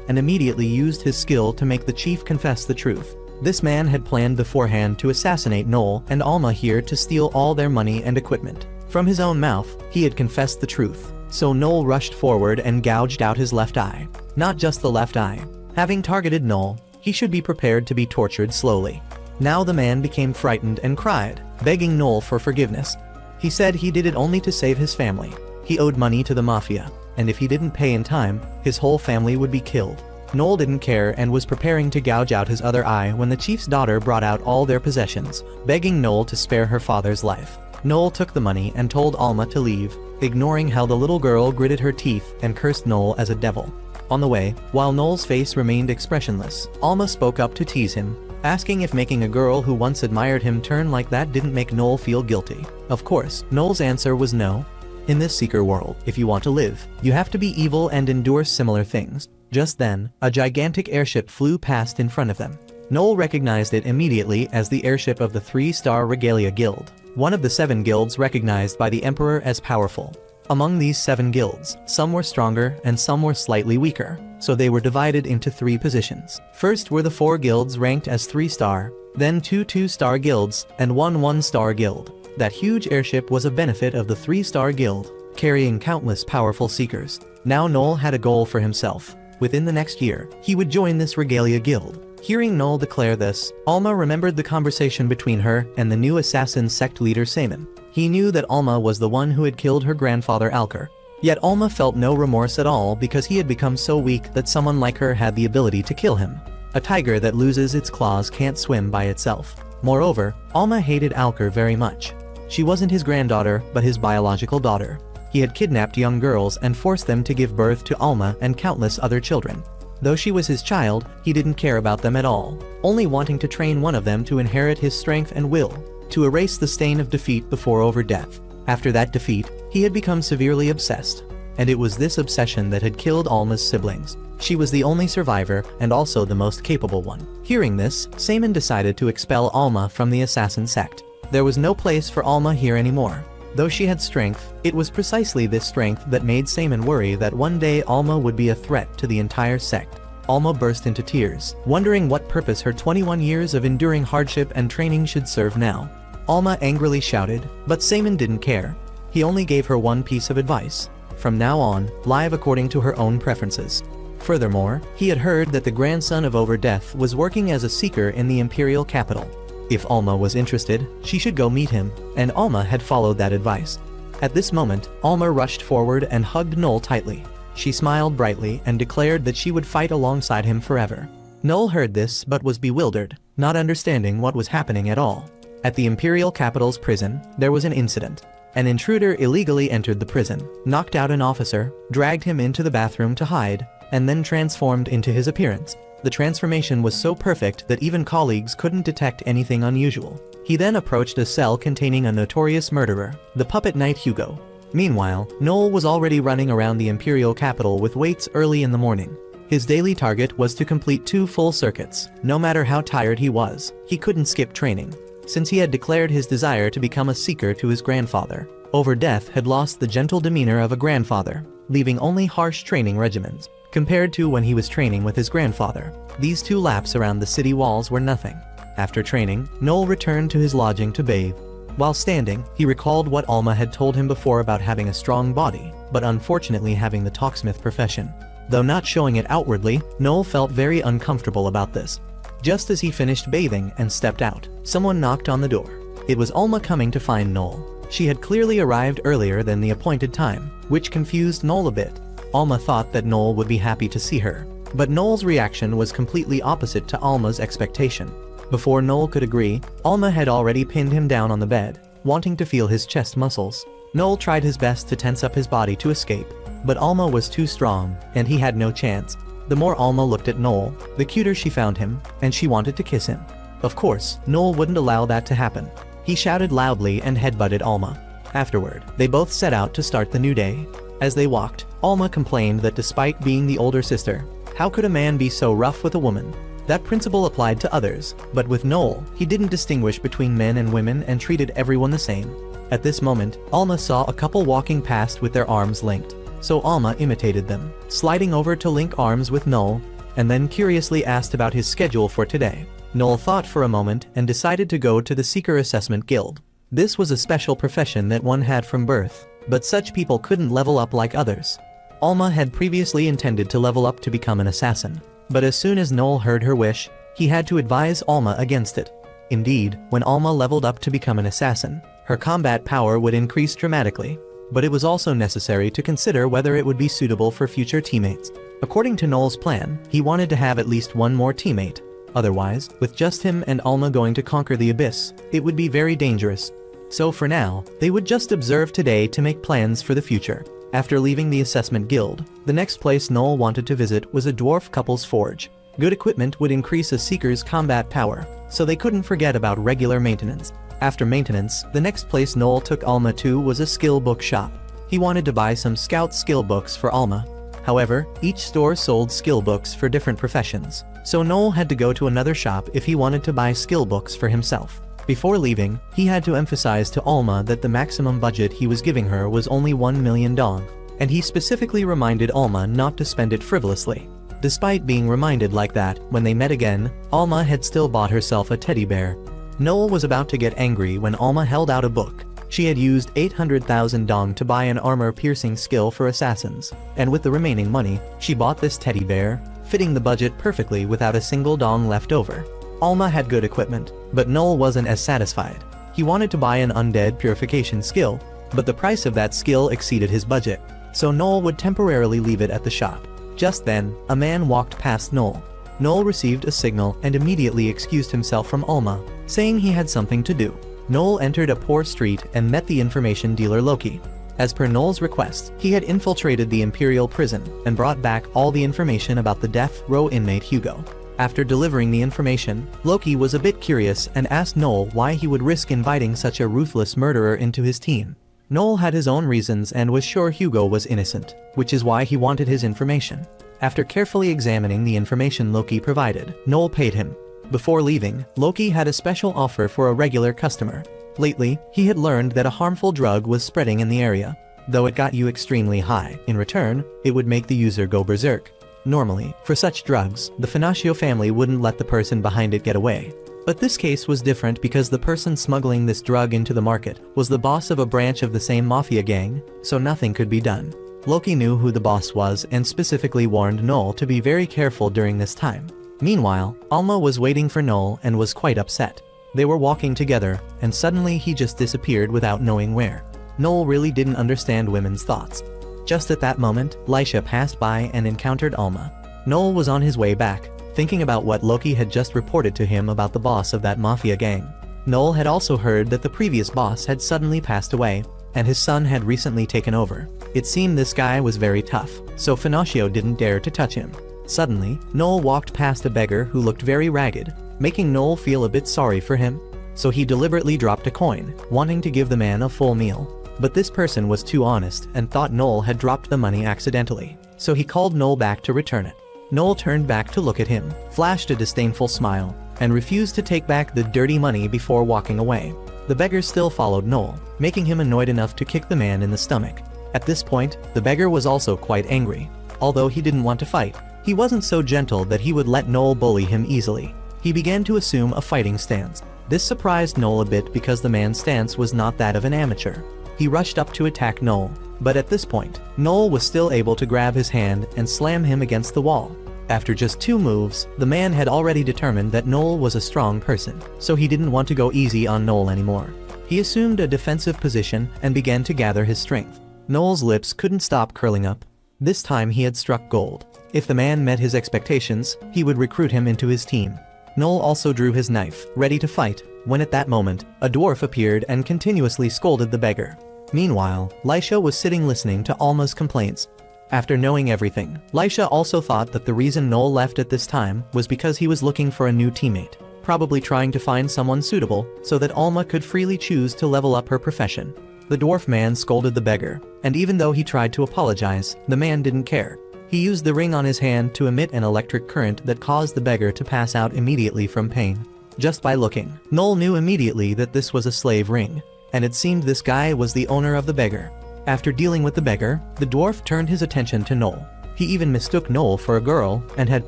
and immediately used his skill to make the chief confess the truth. This man had planned beforehand to assassinate Noel and Alma here to steal all their money and equipment. From his own mouth, he had confessed the truth, so Noel rushed forward and gouged out his left eye. Not just the left eye. Having targeted Noel, he should be prepared to be tortured slowly. Now the man became frightened and cried, begging Noel for forgiveness. He said he did it only to save his family. He owed money to the mafia, and if he didn't pay in time, his whole family would be killed. Noel didn't care and was preparing to gouge out his other eye when the chief's daughter brought out all their possessions, begging Noel to spare her father's life. Noel took the money and told Alma to leave, ignoring how the little girl gritted her teeth and cursed Noel as a devil. On the way, while Noel's face remained expressionless, Alma spoke up to tease him, asking if making a girl who once admired him turn like that didn't make Noel feel guilty. Of course, Noel's answer was no. In this seeker world, if you want to live, you have to be evil and endure similar things. Just then, a gigantic airship flew past in front of them. Noel recognized it immediately as the airship of the 3-star Regalia Guild, one of the 7 guilds recognized by the Emperor as powerful. Among these 7 guilds, some were stronger and some were slightly weaker, so they were divided into 3 positions. First were the 4 guilds ranked as 3-star, then 2 2-star guilds, and 1 1-star guild. That huge airship was a benefit of the 3-star guild, carrying countless powerful seekers. Now Noel had a goal for himself. Within the next year, he would join this Regalia Guild. Hearing Noel declare this, Alma remembered the conversation between her and the new assassin sect leader Saman. He knew that Alma was the one who had killed her grandfather Alker. Yet Alma felt no remorse at all because he had become so weak that someone like her had the ability to kill him. A tiger that loses its claws can't swim by itself. Moreover, Alma hated Alker very much. She wasn't his granddaughter, but his biological daughter. He had kidnapped young girls and forced them to give birth to Alma and countless other children. Though she was his child, he didn't care about them at all, only wanting to train one of them to inherit his strength and will, to erase the stain of defeat before over death. After that defeat, he had become severely obsessed, and it was this obsession that had killed Alma's siblings. She was the only survivor and also the most capable one. Hearing this, Saman decided to expel Alma from the assassin sect. There was no place for Alma here anymore. Though she had strength, it was precisely this strength that made Saman worry that one day Alma would be a threat to the entire sect. Alma burst into tears, wondering what purpose her 21 years of enduring hardship and training should serve now. Alma angrily shouted, but Saman didn't care. He only gave her one piece of advice. From now on, live according to her own preferences. Furthermore, he had heard that the grandson of Overdeath was working as a seeker in the imperial capital. If Alma was interested, she should go meet him, and Alma had followed that advice. At this moment, Alma rushed forward and hugged Noel tightly. She smiled brightly and declared that she would fight alongside him forever. Noel heard this but was bewildered, not understanding what was happening at all. At the Imperial Capital's prison, there was an incident. An intruder illegally entered the prison, knocked out an officer, dragged him into the bathroom to hide, and then transformed into his appearance. The transformation was so perfect that even colleagues couldn't detect anything unusual. He then approached a cell containing a notorious murderer, the puppet knight Hugo. Meanwhile, Noel was already running around the Imperial Capital with weights early in the morning. His daily target was to complete 2 full circuits. No matter how tired he was, he couldn't skip training. Since he had declared his desire to become a seeker to his grandfather, over death had lost the gentle demeanor of a grandfather, leaving only harsh training regimens. Compared to when he was training with his grandfather, these 2 laps around the city walls were nothing. After training, Noel returned to his lodging to bathe. While standing, he recalled what Alma had told him before about having a strong body, but unfortunately having the talksmith profession. Though not showing it outwardly, Noel felt very uncomfortable about this. Just as he finished bathing and stepped out, someone knocked on the door. It was Alma coming to find Noel. She had clearly arrived earlier than the appointed time, which confused Noel a bit. Alma thought that Noel would be happy to see her, but Noel's reaction was completely opposite to Alma's expectation. Before Noel could agree, Alma had already pinned him down on the bed, wanting to feel his chest muscles. Noel tried his best to tense up his body to escape, but Alma was too strong, and he had no chance. The more Alma looked at Noel, the cuter she found him, and she wanted to kiss him. Of course, Noel wouldn't allow that to happen. He shouted loudly and headbutted Alma. Afterward, they both set out to start the new day. As they walked, Alma complained that despite being the older sister, how could a man be so rough with a woman? That principle applied to others, but with Noel, he didn't distinguish between men and women and treated everyone the same. At this moment, Alma saw a couple walking past with their arms linked, so Alma imitated them, sliding over to link arms with Noel, and then curiously asked about his schedule for today. Noel thought for a moment and decided to go to the Seeker Assessment Guild. This was a special profession that one had from birth, but such people couldn't level up like others. Alma had previously intended to level up to become an assassin, but as soon as Noel heard her wish, he had to advise Alma against it. Indeed, when Alma leveled up to become an assassin, her combat power would increase dramatically, but it was also necessary to consider whether it would be suitable for future teammates. According to Noel's plan, he wanted to have at least one more teammate. Otherwise, with just him and Alma going to conquer the Abyss, it would be very dangerous. So for now, they would just observe today to make plans for the future. After leaving the Assessment Guild, the next place Noel wanted to visit was a dwarf couple's forge. Good equipment would increase a seeker's combat power, so they couldn't forget about regular maintenance. After maintenance, the next place Noel took Alma to was a skill book shop. He wanted to buy some scout skill books for Alma. However, each store sold skill books for different professions, so Noel had to go to another shop if he wanted to buy skill books for himself. Before leaving, he had to emphasize to Alma that the maximum budget he was giving her was only 1 million dong, and he specifically reminded Alma not to spend it frivolously. Despite being reminded like that, when they met again, Alma had still bought herself a teddy bear. Noel was about to get angry when Alma held out a book. She had used 800,000 dong to buy an armor-piercing skill for assassins, and with the remaining money, she bought this teddy bear, fitting the budget perfectly without a single dong left over. Alma had good equipment, but Noel wasn't as satisfied. He wanted to buy an undead purification skill, but the price of that skill exceeded his budget, so Noel would temporarily leave it at the shop. Just then, a man walked past Noel. Noel received a signal and immediately excused himself from Alma, saying he had something to do. Noel entered a poor street and met the information dealer Loki. As per Noel's request, he had infiltrated the Imperial prison and brought back all the information about the death row inmate Hugo. After delivering the information, Loki was a bit curious and asked Noel why he would risk inviting such a ruthless murderer into his team. Noel had his own reasons and was sure Hugo was innocent, which is why he wanted his information. After carefully examining the information Loki provided, Noel paid him. Before leaving, Loki had a special offer for a regular customer. Lately, he had learned that a harmful drug was spreading in the area. Though it got you extremely high, in return, it would make the user go berserk. Normally, for such drugs, the Finaccio family wouldn't let the person behind it get away. But this case was different because the person smuggling this drug into the market was the boss of a branch of the same mafia gang, so nothing could be done. Loki knew who the boss was and specifically warned Noel to be very careful during this time. Meanwhile, Alma was waiting for Noel and was quite upset. They were walking together, and suddenly he just disappeared without knowing where. Noel really didn't understand women's thoughts. Just at that moment, Lisha passed by and encountered Alma. Noel was on his way back, thinking about what Loki had just reported to him about the boss of that mafia gang. Noel had also heard that the previous boss had suddenly passed away, and his son had recently taken over. It seemed this guy was very tough, so Finocchio didn't dare to touch him. Suddenly, Noel walked past a beggar who looked very ragged, making Noel feel a bit sorry for him. So he deliberately dropped a coin, wanting to give the man a full meal. But this person was too honest and thought Noel had dropped the money accidentally, so he called Noel back to return it. Noel turned back to look at him, flashed a disdainful smile, and refused to take back the dirty money before walking away. The beggar still followed Noel, making him annoyed enough to kick the man in the stomach. At this point, the beggar was also quite angry. Although he didn't want to fight, he wasn't so gentle that he would let Noel bully him easily. He began to assume a fighting stance. This surprised Noel a bit because the man's stance was not that of an amateur. He rushed up to attack Noel, but at this point, Noel was still able to grab his hand and slam him against the wall. After just 2 moves, the man had already determined that Noel was a strong person, so he didn't want to go easy on Noel anymore. He assumed a defensive position and began to gather his strength. Noel's lips couldn't stop curling up. This time he had struck gold. If the man met his expectations, he would recruit him into his team. Noel also drew his knife, ready to fight, when at that moment, a dwarf appeared and continuously scolded the beggar. Meanwhile, Lisha was sitting listening to Alma's complaints. After knowing everything, Lisha also thought that the reason Noel left at this time was because he was looking for a new teammate, probably trying to find someone suitable so that Alma could freely choose to level up her profession. The dwarf man scolded the beggar, and even though he tried to apologize, the man didn't care. He used the ring on his hand to emit an electric current that caused the beggar to pass out immediately from pain. Just by looking, Noel knew immediately that this was a slave ring, and it seemed this guy was the owner of the beggar. After dealing with the beggar, the dwarf turned his attention to Noel. He even mistook Noel for a girl and had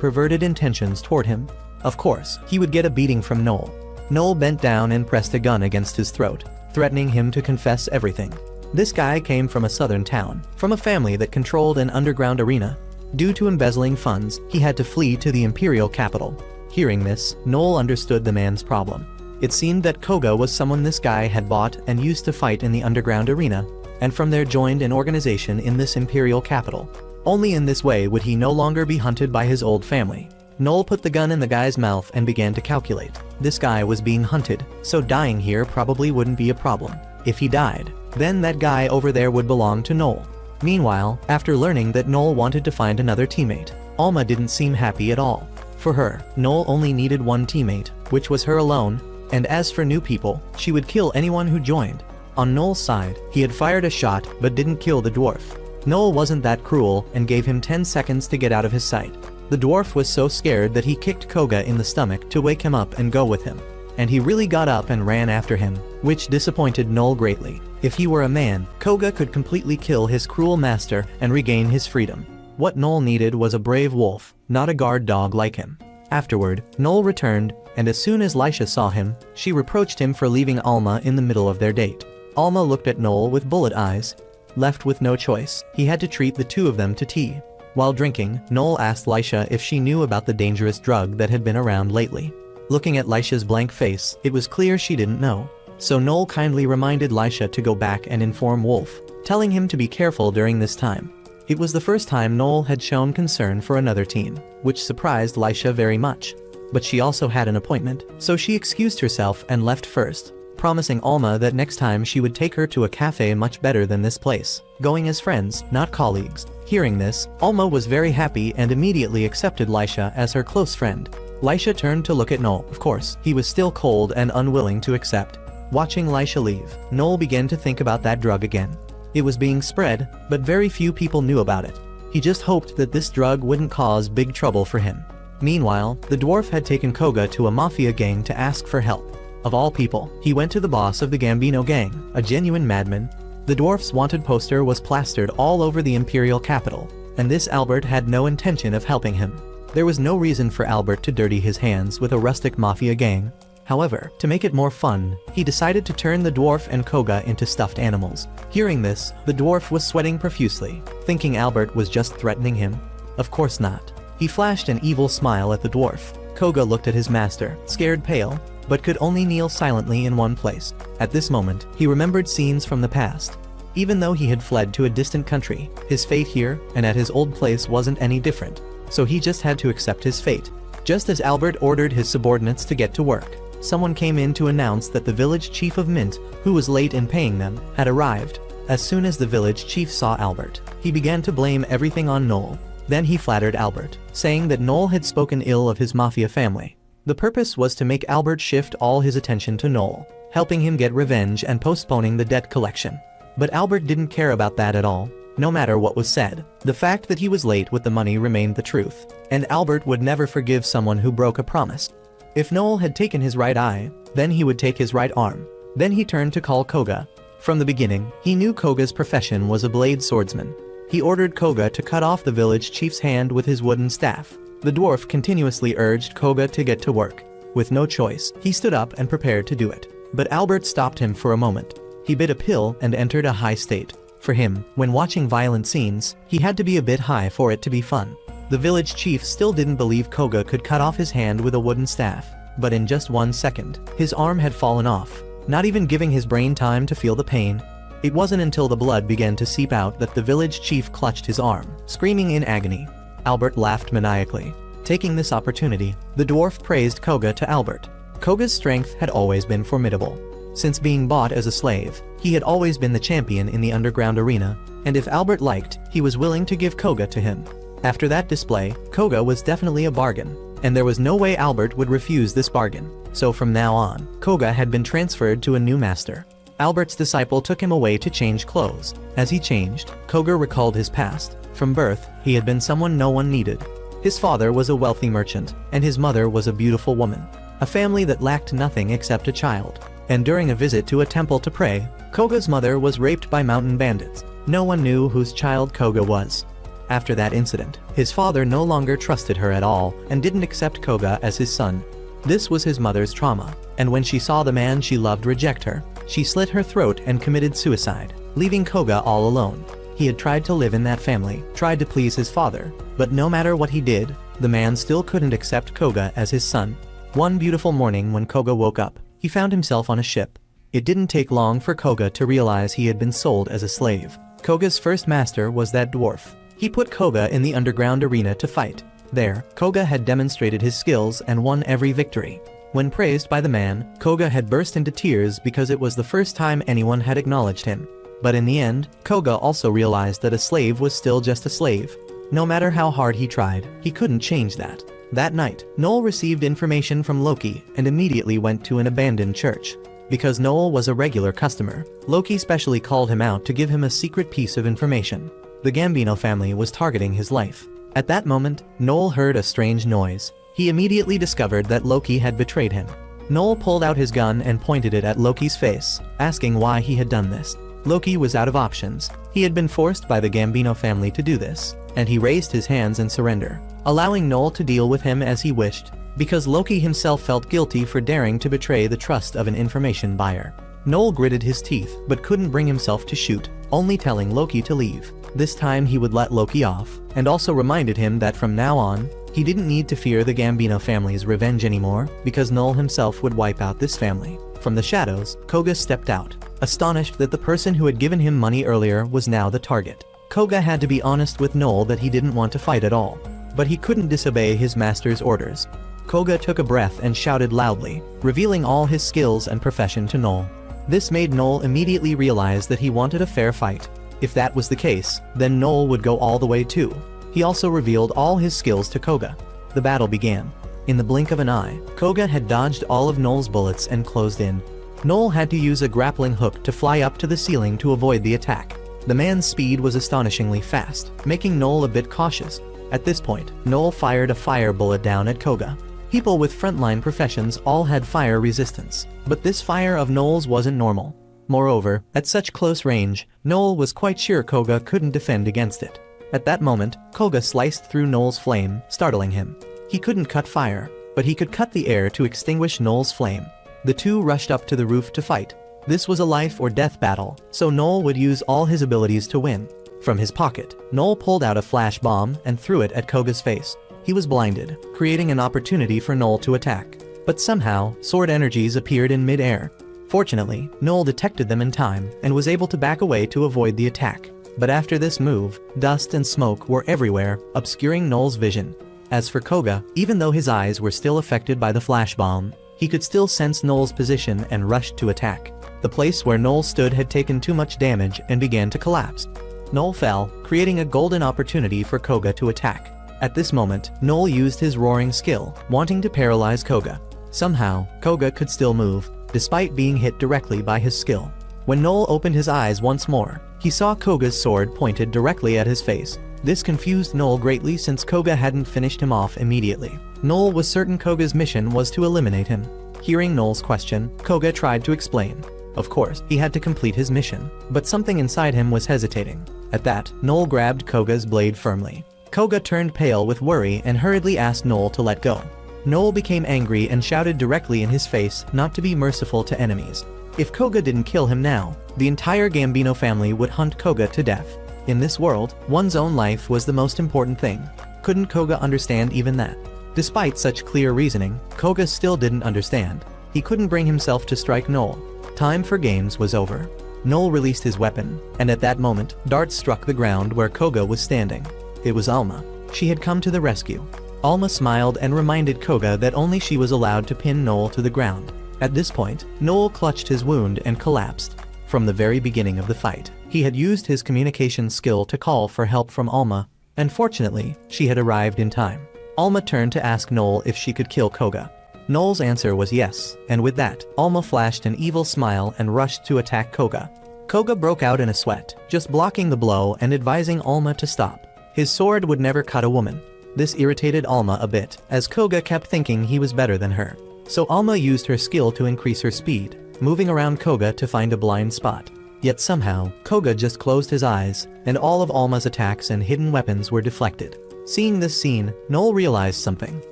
perverted intentions toward him. Of course, he would get a beating from Noel. Noel bent down and pressed a gun against his throat, threatening him to confess everything. This guy came from a southern town, from a family that controlled an underground arena. Due to embezzling funds, he had to flee to the imperial capital. Hearing this, Noel understood the man's problem. It seemed that Koga was someone this guy had bought and used to fight in the underground arena, and from there joined an organization in this imperial capital. Only in this way would he no longer be hunted by his old family. Noel put the gun in the guy's mouth and began to calculate. This guy was being hunted, so dying here probably wouldn't be a problem. If he died, then that guy over there would belong to Noel. Meanwhile, after learning that Noel wanted to find another teammate, Alma didn't seem happy at all. For her, Noel only needed one teammate, which was her alone, and as for new people, she would kill anyone who joined. On Noel's side, he had fired a shot but didn't kill the dwarf. Noel wasn't that cruel and gave him 10 seconds to get out of his sight. The dwarf was so scared that he kicked Koga in the stomach to wake him up and go with him. And he really got up and ran after him, which disappointed Noel greatly. If he were a man, Koga could completely kill his cruel master and regain his freedom. What Noel needed was a brave wolf, not a guard dog like him. Afterward, Noel returned, and as soon as Lisha saw him, she reproached him for leaving Alma in the middle of their date. Alma looked at Noel with bullet eyes. Left with no choice, he had to treat the two of them to tea. While drinking, Noel asked Lisha if she knew about the dangerous drug that had been around lately. Looking at Lisha's blank face, it was clear she didn't know. So Noel kindly reminded Lisha to go back and inform Wolf, telling him to be careful during this time. It was the first time Noel had shown concern for another team, which surprised Lisha very much. But she also had an appointment, so she excused herself and left first, promising Alma that next time she would take her to a cafe much better than this place, going as friends, not colleagues. Hearing this, Alma was very happy and immediately accepted Lisha as her close friend. Lisha turned to look at Noel. Of course, he was still cold and unwilling to accept. Watching Lisha leave, Noel began to think about that drug again. It was being spread, but very few people knew about it. He just hoped that this drug wouldn't cause big trouble for him. Meanwhile, the dwarf had taken Koga to a mafia gang to ask for help. Of all people, he went to the boss of the Gambino gang, a genuine madman. The dwarf's wanted poster was plastered all over the imperial capital, and this Albert had no intention of helping him. There was no reason for Albert to dirty his hands with a rustic mafia gang. However, to make it more fun, he decided to turn the dwarf and Koga into stuffed animals. Hearing this, the dwarf was sweating profusely, thinking Albert was just threatening him. Of course not. He flashed an evil smile at the dwarf. Koga looked at his master, scared pale, but could only kneel silently in one place. At this moment, he remembered scenes from the past. Even though he had fled to a distant country, his fate here and at his old place wasn't any different, so he just had to accept his fate. Just as Albert ordered his subordinates to get to work, someone came in to announce that the village chief of Mint, who was late in paying them, had arrived. As soon as the village chief saw Albert, he began to blame everything on Noel. Then he flattered Albert, saying that Noel had spoken ill of his mafia family. The purpose was to make Albert shift all his attention to Noel, helping him get revenge and postponing the debt collection. But Albert didn't care about that at all. No matter what was said, the fact that he was late with the money remained the truth, and Albert would never forgive someone who broke a promise. If Noel had taken his right eye, then he would take his right arm. Then he turned to call Koga. From the beginning, he knew Koga's profession was a blade swordsman. He ordered Koga to cut off the village chief's hand with his wooden staff. The dwarf continuously urged Koga to get to work. With no choice, he stood up and prepared to do it. But Albert stopped him for a moment. He bit a pill and entered a high state. For him, when watching violent scenes, he had to be a bit high for it to be fun. The village chief still didn't believe Koga could cut off his hand with a wooden staff. But in just 1 second, his arm had fallen off, not even giving his brain time to feel the pain. It wasn't until the blood began to seep out that the village chief clutched his arm, screaming in agony. Albert laughed maniacally. Taking this opportunity, the dwarf praised Koga to Albert. Koga's strength had always been formidable. Since being bought as a slave, he had always been the champion in the underground arena, and if Albert liked, he was willing to give Koga to him. After that display, Koga was definitely a bargain, and there was no way Albert would refuse this bargain. So from now on, Koga had been transferred to a new master. Albert's disciple took him away to change clothes. As he changed, Koga recalled his past. From birth, he had been someone no one needed. His father was a wealthy merchant, and his mother was a beautiful woman. A family that lacked nothing except a child. And during a visit to a temple to pray, Koga's mother was raped by mountain bandits. No one knew whose child Koga was. After that incident, his father no longer trusted her at all and didn't accept Koga as his son. This was his mother's trauma, and when she saw the man she loved reject her, she slit her throat and committed suicide, leaving Koga all alone. He had tried to live in that family, tried to please his father, but no matter what he did, the man still couldn't accept Koga as his son. One beautiful morning when Koga woke up, he found himself on a ship. It didn't take long for Koga to realize he had been sold as a slave. Koga's first master was that dwarf. He put Koga in the underground arena to fight. There, Koga had demonstrated his skills and won every victory. When praised by the man, Koga had burst into tears because it was the first time anyone had acknowledged him. But in the end, Koga also realized that a slave was still just a slave. No matter how hard he tried, he couldn't change that. That night, Noel received information from Loki and immediately went to an abandoned church. Because Noel was a regular customer, Loki specially called him out to give him a secret piece of information. The Gambino family was targeting his life. At that moment, Noel heard a strange noise. He immediately discovered that Loki had betrayed him. Noel pulled out his gun and pointed it at Loki's face, asking why he had done this. Loki was out of options. He had been forced by the Gambino family to do this, and he raised his hands in surrender, allowing Noel to deal with him as he wished, because Loki himself felt guilty for daring to betray the trust of an information buyer. Noel gritted his teeth but couldn't bring himself to shoot, only telling Loki to leave. This time he would let Loki off, and also reminded him that from now on, he didn't need to fear the Gambino family's revenge anymore, because Noel himself would wipe out this family. From the shadows, Koga stepped out, astonished that the person who had given him money earlier was now the target. Koga had to be honest with Noel that he didn't want to fight at all, but he couldn't disobey his master's orders. Koga took a breath and shouted loudly, revealing all his skills and profession to Noel. This made Noel immediately realize that he wanted a fair fight. If that was the case, then Noel would go all the way too. He also revealed all his skills to Koga. The battle began. In the blink of an eye, Koga had dodged all of Noel's bullets and closed in. Noel had to use a grappling hook to fly up to the ceiling to avoid the attack. The man's speed was astonishingly fast, making Noel a bit cautious. At this point, Noel fired a fire bullet down at Koga. People with frontline professions all had fire resistance, but this fire of Noel's wasn't normal. Moreover, at such close range, Noel was quite sure Koga couldn't defend against it. At that moment, Koga sliced through Noel's flame, startling him. He couldn't cut fire, but he could cut the air to extinguish Noel's flame. The two rushed up to the roof to fight. This was a life or death battle, so Noel would use all his abilities to win. From his pocket, Noel pulled out a flash bomb and threw it at Koga's face. He was blinded, creating an opportunity for Noel to attack. But somehow, sword energies appeared in mid-air. Fortunately, Noel detected them in time and was able to back away to avoid the attack. But after this move, dust and smoke were everywhere, obscuring Noel's vision. As for Koga, even though his eyes were still affected by the flash bomb, he could still sense Noel's position and rushed to attack. The place where Noel stood had taken too much damage and began to collapse. Noel fell, creating a golden opportunity for Koga to attack. At this moment, Noel used his roaring skill, wanting to paralyze Koga. Somehow, Koga could still move, despite being hit directly by his skill. When Noel opened his eyes once more, he saw Koga's sword pointed directly at his face. This confused Noel greatly since Koga hadn't finished him off immediately. Noel was certain Koga's mission was to eliminate him. Hearing Noel's question, Koga tried to explain. Of course, he had to complete his mission, but something inside him was hesitating. At that, Noel grabbed Koga's blade firmly. Koga turned pale with worry and hurriedly asked Noel to let go. Noel became angry and shouted directly in his face not to be merciful to enemies. If Koga didn't kill him now, the entire Gambino family would hunt Koga to death. In this world, one's own life was the most important thing. Couldn't Koga understand even that? Despite such clear reasoning, Koga still didn't understand. He couldn't bring himself to strike Noel. Time for games was over. Noel released his weapon, and at that moment, darts struck the ground where Koga was standing. It was Alma. She had come to the rescue. Alma smiled and reminded Koga that only she was allowed to pin Noel to the ground. At this point, Noel clutched his wound and collapsed. From the very beginning of the fight, he had used his communication skill to call for help from Alma, and fortunately, she had arrived in time. Alma turned to ask Noel if she could kill Koga. Noel's answer was yes, and with that, Alma flashed an evil smile and rushed to attack Koga. Koga broke out in a sweat, just blocking the blow and advising Alma to stop. His sword would never cut a woman. This irritated Alma a bit, as Koga kept thinking he was better than her. So Alma used her skill to increase her speed, moving around Koga to find a blind spot. Yet somehow, Koga just closed his eyes, and all of Alma's attacks and hidden weapons were deflected. Seeing this scene, Noel realized something.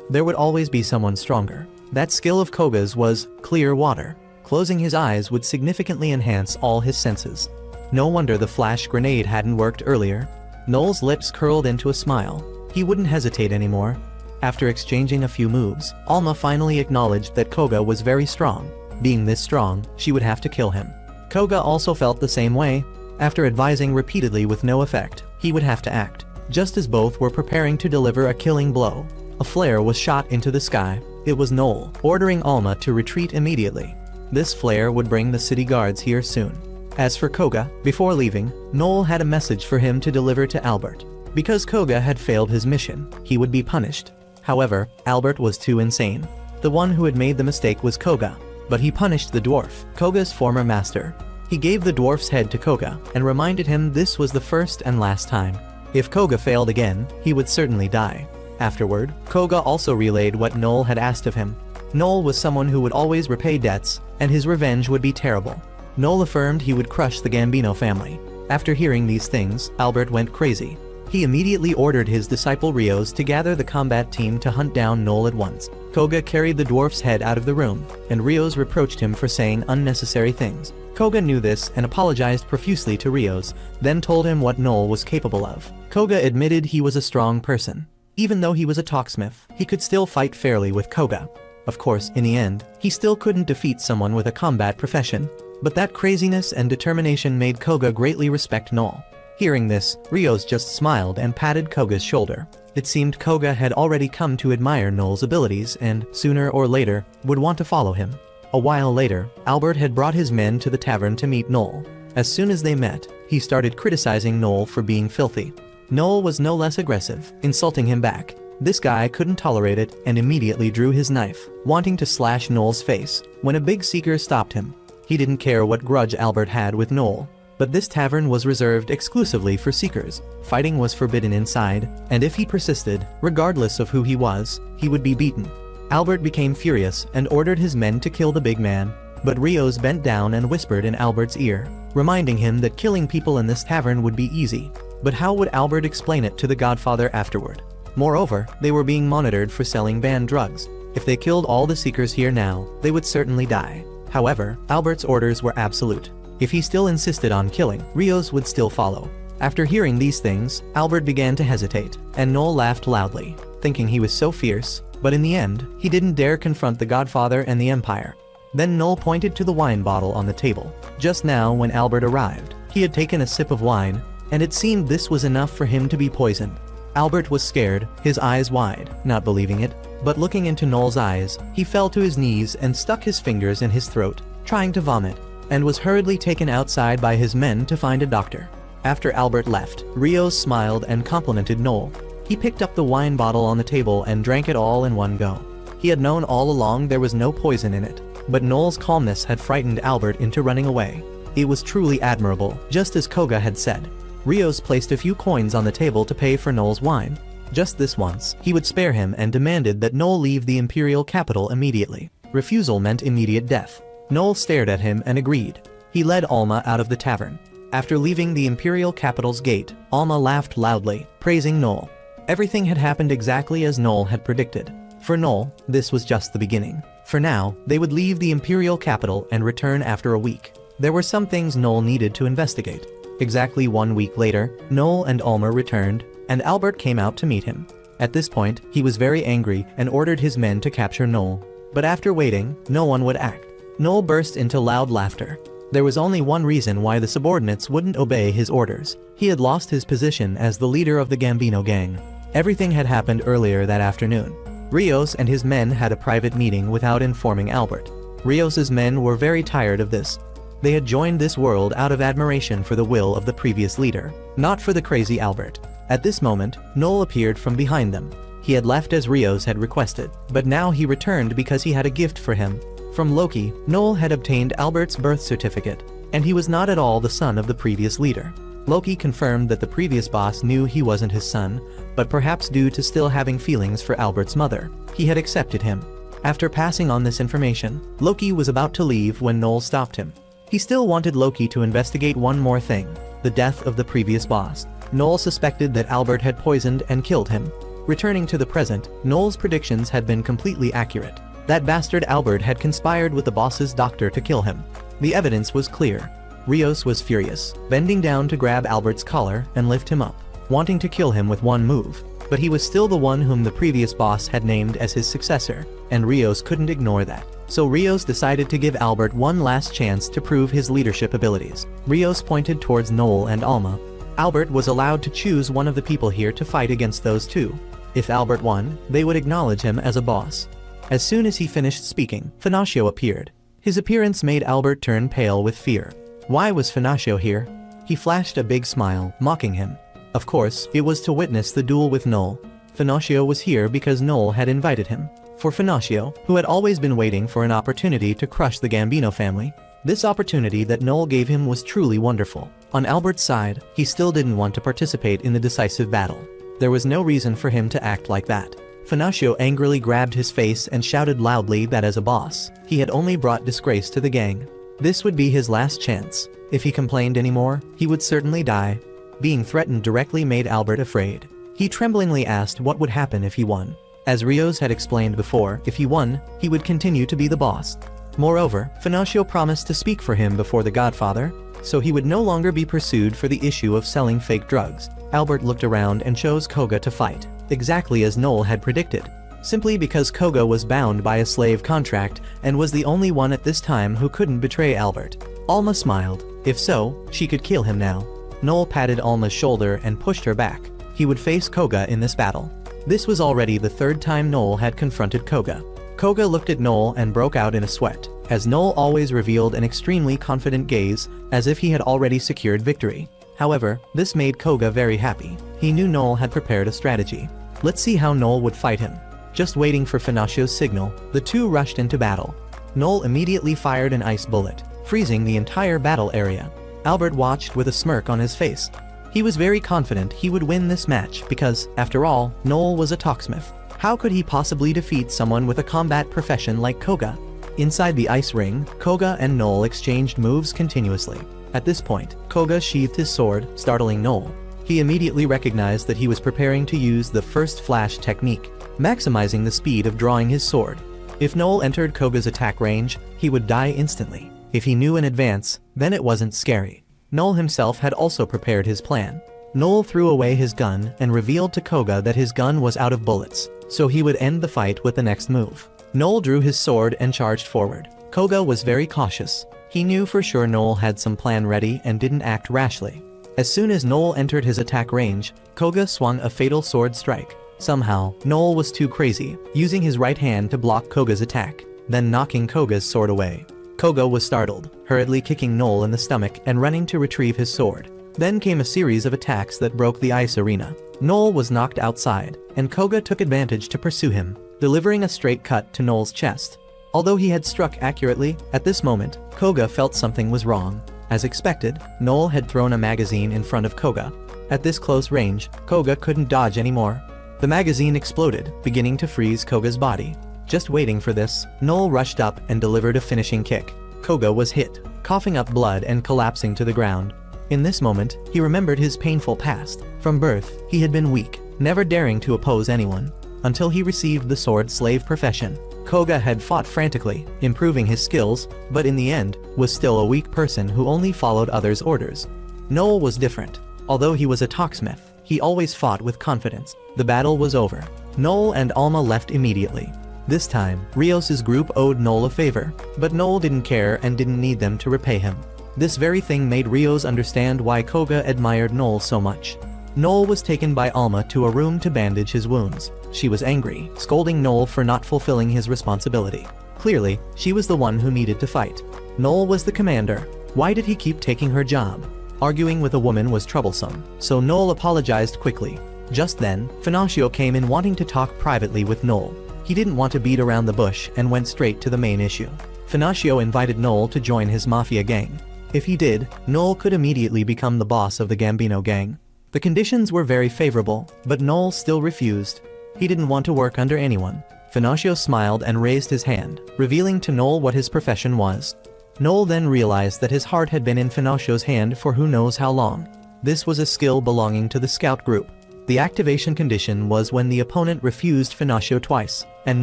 There would always be someone stronger. That skill of Koga's was clear water. Closing his eyes would significantly enhance all his senses. No wonder the flash grenade hadn't worked earlier. Noel's lips curled into a smile. He wouldn't hesitate anymore. After exchanging a few moves, Alma finally acknowledged that Koga was very strong. Being this strong, she would have to kill him. Koga also felt the same way. After advising repeatedly with no effect, he would have to act. Just as both were preparing to deliver a killing blow, a flare was shot into the sky. It was Noel, ordering Alma to retreat immediately. This flare would bring the city guards here soon. As for Koga, before leaving, Noel had a message for him to deliver to Albert. Because Koga had failed his mission, he would be punished. However, Albert was too insane. The one who had made the mistake was Koga, but he punished the dwarf, Koga's former master. He gave the dwarf's head to Koga and reminded him this was the first and last time. If Koga failed again, he would certainly die. Afterward, Koga also relayed what Noel had asked of him. Noel was someone who would always repay debts, and his revenge would be terrible. Noel affirmed he would crush the Gambino family. After hearing these things, Albert went crazy. He immediately ordered his disciple Rios to gather the combat team to hunt down Noel at once. Koga carried the dwarf's head out of the room, and Rios reproached him for saying unnecessary things. Koga knew this and apologized profusely to Rios, then told him what Noel was capable of. Koga admitted he was a strong person. Even though he was a talksmith, he could still fight fairly with Koga. Of course, in the end, he still couldn't defeat someone with a combat profession. But that craziness and determination made Koga greatly respect Noel. Hearing this, Rios just smiled and patted Koga's shoulder. It seemed Koga had already come to admire Noel's abilities and, sooner or later, would want to follow him. A while later, Albert had brought his men to the tavern to meet Noel. As soon as they met, he started criticizing Noel for being filthy. Noel was no less aggressive, insulting him back. This guy couldn't tolerate it and immediately drew his knife, wanting to slash Noel's face, when a big seeker stopped him. He didn't care what grudge Albert had with Noel. But this tavern was reserved exclusively for seekers. Fighting was forbidden inside, and if he persisted, regardless of who he was, he would be beaten. Albert became furious and ordered his men to kill the big man, but Rios bent down and whispered in Albert's ear, reminding him that killing people in this tavern would be easy. But how would Albert explain it to the Godfather afterward? Moreover, they were being monitored for selling banned drugs. If they killed all the seekers here now, they would certainly die. However, Albert's orders were absolute. If he still insisted on killing, Rios would still follow. After hearing these things, Albert began to hesitate, and Noel laughed loudly, thinking he was so fierce, but in the end, he didn't dare confront the Godfather and the Empire. Then Noel pointed to the wine bottle on the table. Just now when Albert arrived, he had taken a sip of wine, and it seemed this was enough for him to be poisoned. Albert was scared, his eyes wide, not believing it, but looking into Noel's eyes, he fell to his knees and stuck his fingers in his throat, trying to vomit, and was hurriedly taken outside by his men to find a doctor. After Albert left, Rios smiled and complimented Noel. He picked up the wine bottle on the table and drank it all in one go. He had known all along there was no poison in it, but Noel's calmness had frightened Albert into running away. It was truly admirable, just as Koga had said. Rios placed a few coins on the table to pay for Noel's wine. Just this once, he would spare him and demanded that Noel leave the imperial capital immediately. Refusal meant immediate death. Noel stared at him and agreed. He led Alma out of the tavern. After leaving the imperial capital's gate, Alma laughed loudly, praising Noel. Everything had happened exactly as Noel had predicted. For Noel, this was just the beginning. For now, they would leave the imperial capital and return after a week. There were some things Noel needed to investigate. Exactly 1 week later, Noel and Alma returned, and Albert came out to meet him. At this point, he was very angry and ordered his men to capture Noel. But after waiting, no one would act. Noel burst into loud laughter. There was only one reason why the subordinates wouldn't obey his orders. He had lost his position as the leader of the Gambino gang. Everything had happened earlier that afternoon. Rios and his men had a private meeting without informing Albert. Rios's men were very tired of this. They had joined this world out of admiration for the will of the previous leader, not for the crazy Albert. At this moment, Noel appeared from behind them. He had left as Rios had requested, but now he returned because he had a gift for him. From Loki, Noel had obtained Albert's birth certificate, and he was not at all the son of the previous leader. Loki confirmed that the previous boss knew he wasn't his son, but perhaps due to still having feelings for Albert's mother, he had accepted him. After passing on this information, Loki was about to leave when Noel stopped him. He still wanted Loki to investigate one more thing, the death of the previous boss. Noel suspected that Albert had poisoned and killed him. Returning to the present, Noel's predictions had been completely accurate. That bastard Albert had conspired with the boss's doctor to kill him. The evidence was clear. Rios was furious, bending down to grab Albert's collar and lift him up, wanting to kill him with one move. But he was still the one whom the previous boss had named as his successor, and Rios couldn't ignore that. So Rios decided to give Albert one last chance to prove his leadership abilities. Rios pointed towards Noel and Alma. Albert was allowed to choose one of the people here to fight against those two. If Albert won, they would acknowledge him as a boss. As soon as he finished speaking, Finaccio appeared. His appearance made Albert turn pale with fear. Why was Finaccio here? He flashed a big smile, mocking him. Of course, it was to witness the duel with Noel. Finaccio was here because Noel had invited him. For Finaccio, who had always been waiting for an opportunity to crush the Gambino family, this opportunity that Noel gave him was truly wonderful. On Albert's side, he still didn't want to participate in the decisive battle. There was no reason for him to act like that. Finaccio angrily grabbed his face and shouted loudly that as a boss, he had only brought disgrace to the gang. This would be his last chance. If he complained anymore, he would certainly die. Being threatened directly made Albert afraid. He tremblingly asked what would happen if he won. As Rios had explained before, if he won, he would continue to be the boss. Moreover, Finaccio promised to speak for him before the Godfather, so he would no longer be pursued for the issue of selling fake drugs. Albert looked around and chose Koga to fight, exactly as Noel had predicted. Simply because Koga was bound by a slave contract and was the only one at this time who couldn't betray Albert. Alma smiled. If so, she could kill him now. Noel patted Alma's shoulder and pushed her back. He would face Koga in this battle. This was already the third time Noel had confronted Koga. Koga looked at Noel and broke out in a sweat, as Noel always revealed an extremely confident gaze, as if he had already secured victory. However, this made Koga very happy. He knew Noel had prepared a strategy. Let's see how Noel would fight him. Just waiting for Finaccio's signal, the two rushed into battle. Noel immediately fired an ice bullet, freezing the entire battle area. Albert watched with a smirk on his face. He was very confident he would win this match because, after all, Noel was a talksmith. How could he possibly defeat someone with a combat profession like Koga? Inside the ice ring, Koga and Noel exchanged moves continuously. At this point, Koga sheathed his sword, startling Noel. He immediately recognized that he was preparing to use the first flash technique, maximizing the speed of drawing his sword. If Noel entered Koga's attack range, he would die instantly. If he knew in advance, then it wasn't scary. Noel himself had also prepared his plan. Noel threw away his gun and revealed to Koga that his gun was out of bullets, so he would end the fight with the next move. Noel drew his sword and charged forward. Koga was very cautious. He knew for sure Noel had some plan ready and didn't act rashly. As soon as Noel entered his attack range, Koga swung a fatal sword strike. Somehow, Noel was too crazy, using his right hand to block Koga's attack, then knocking Koga's sword away. Koga was startled, hurriedly kicking Noel in the stomach and running to retrieve his sword. Then came a series of attacks that broke the ice arena. Noel was knocked outside, and Koga took advantage to pursue him, delivering a straight cut to Noel's chest. Although he had struck accurately, at this moment, Koga felt something was wrong. As expected, Noel had thrown a magazine in front of Koga. At this close range, Koga couldn't dodge anymore. The magazine exploded, beginning to freeze Koga's body. Just waiting for this, Noel rushed up and delivered a finishing kick. Koga was hit, coughing up blood and collapsing to the ground. In this moment, he remembered his painful past. From birth, he had been weak, never daring to oppose anyone. Until he received the sword slave profession. Koga had fought frantically, improving his skills, but in the end, was still a weak person who only followed others' orders. Noel was different. Although he was a talksmith, he always fought with confidence. The battle was over. Noel and Alma left immediately. This time, Rios's group owed Noel a favor, but Noel didn't care and didn't need them to repay him. This very thing made Rios understand why Koga admired Noel so much. Noel was taken by Alma to a room to bandage his wounds. She was angry, scolding Noel for not fulfilling his responsibility. Clearly, she was the one who needed to fight. Noel was the commander. Why did he keep taking her job? Arguing with a woman was troublesome, so Noel apologized quickly. Just then, Finocchio came in wanting to talk privately with Noel. He didn't want to beat around the bush and went straight to the main issue. Finocchio invited Noel to join his mafia gang. If he did, Noel could immediately become the boss of the Gambino gang. The conditions were very favorable, but Noel still refused. He didn't want to work under anyone. Finocchio smiled and raised his hand, revealing to Noel what his profession was. Noel then realized that his heart had been in Finoccio's hand for who knows how long. This was a skill belonging to the scout group. The activation condition was when the opponent refused Finocchio twice, and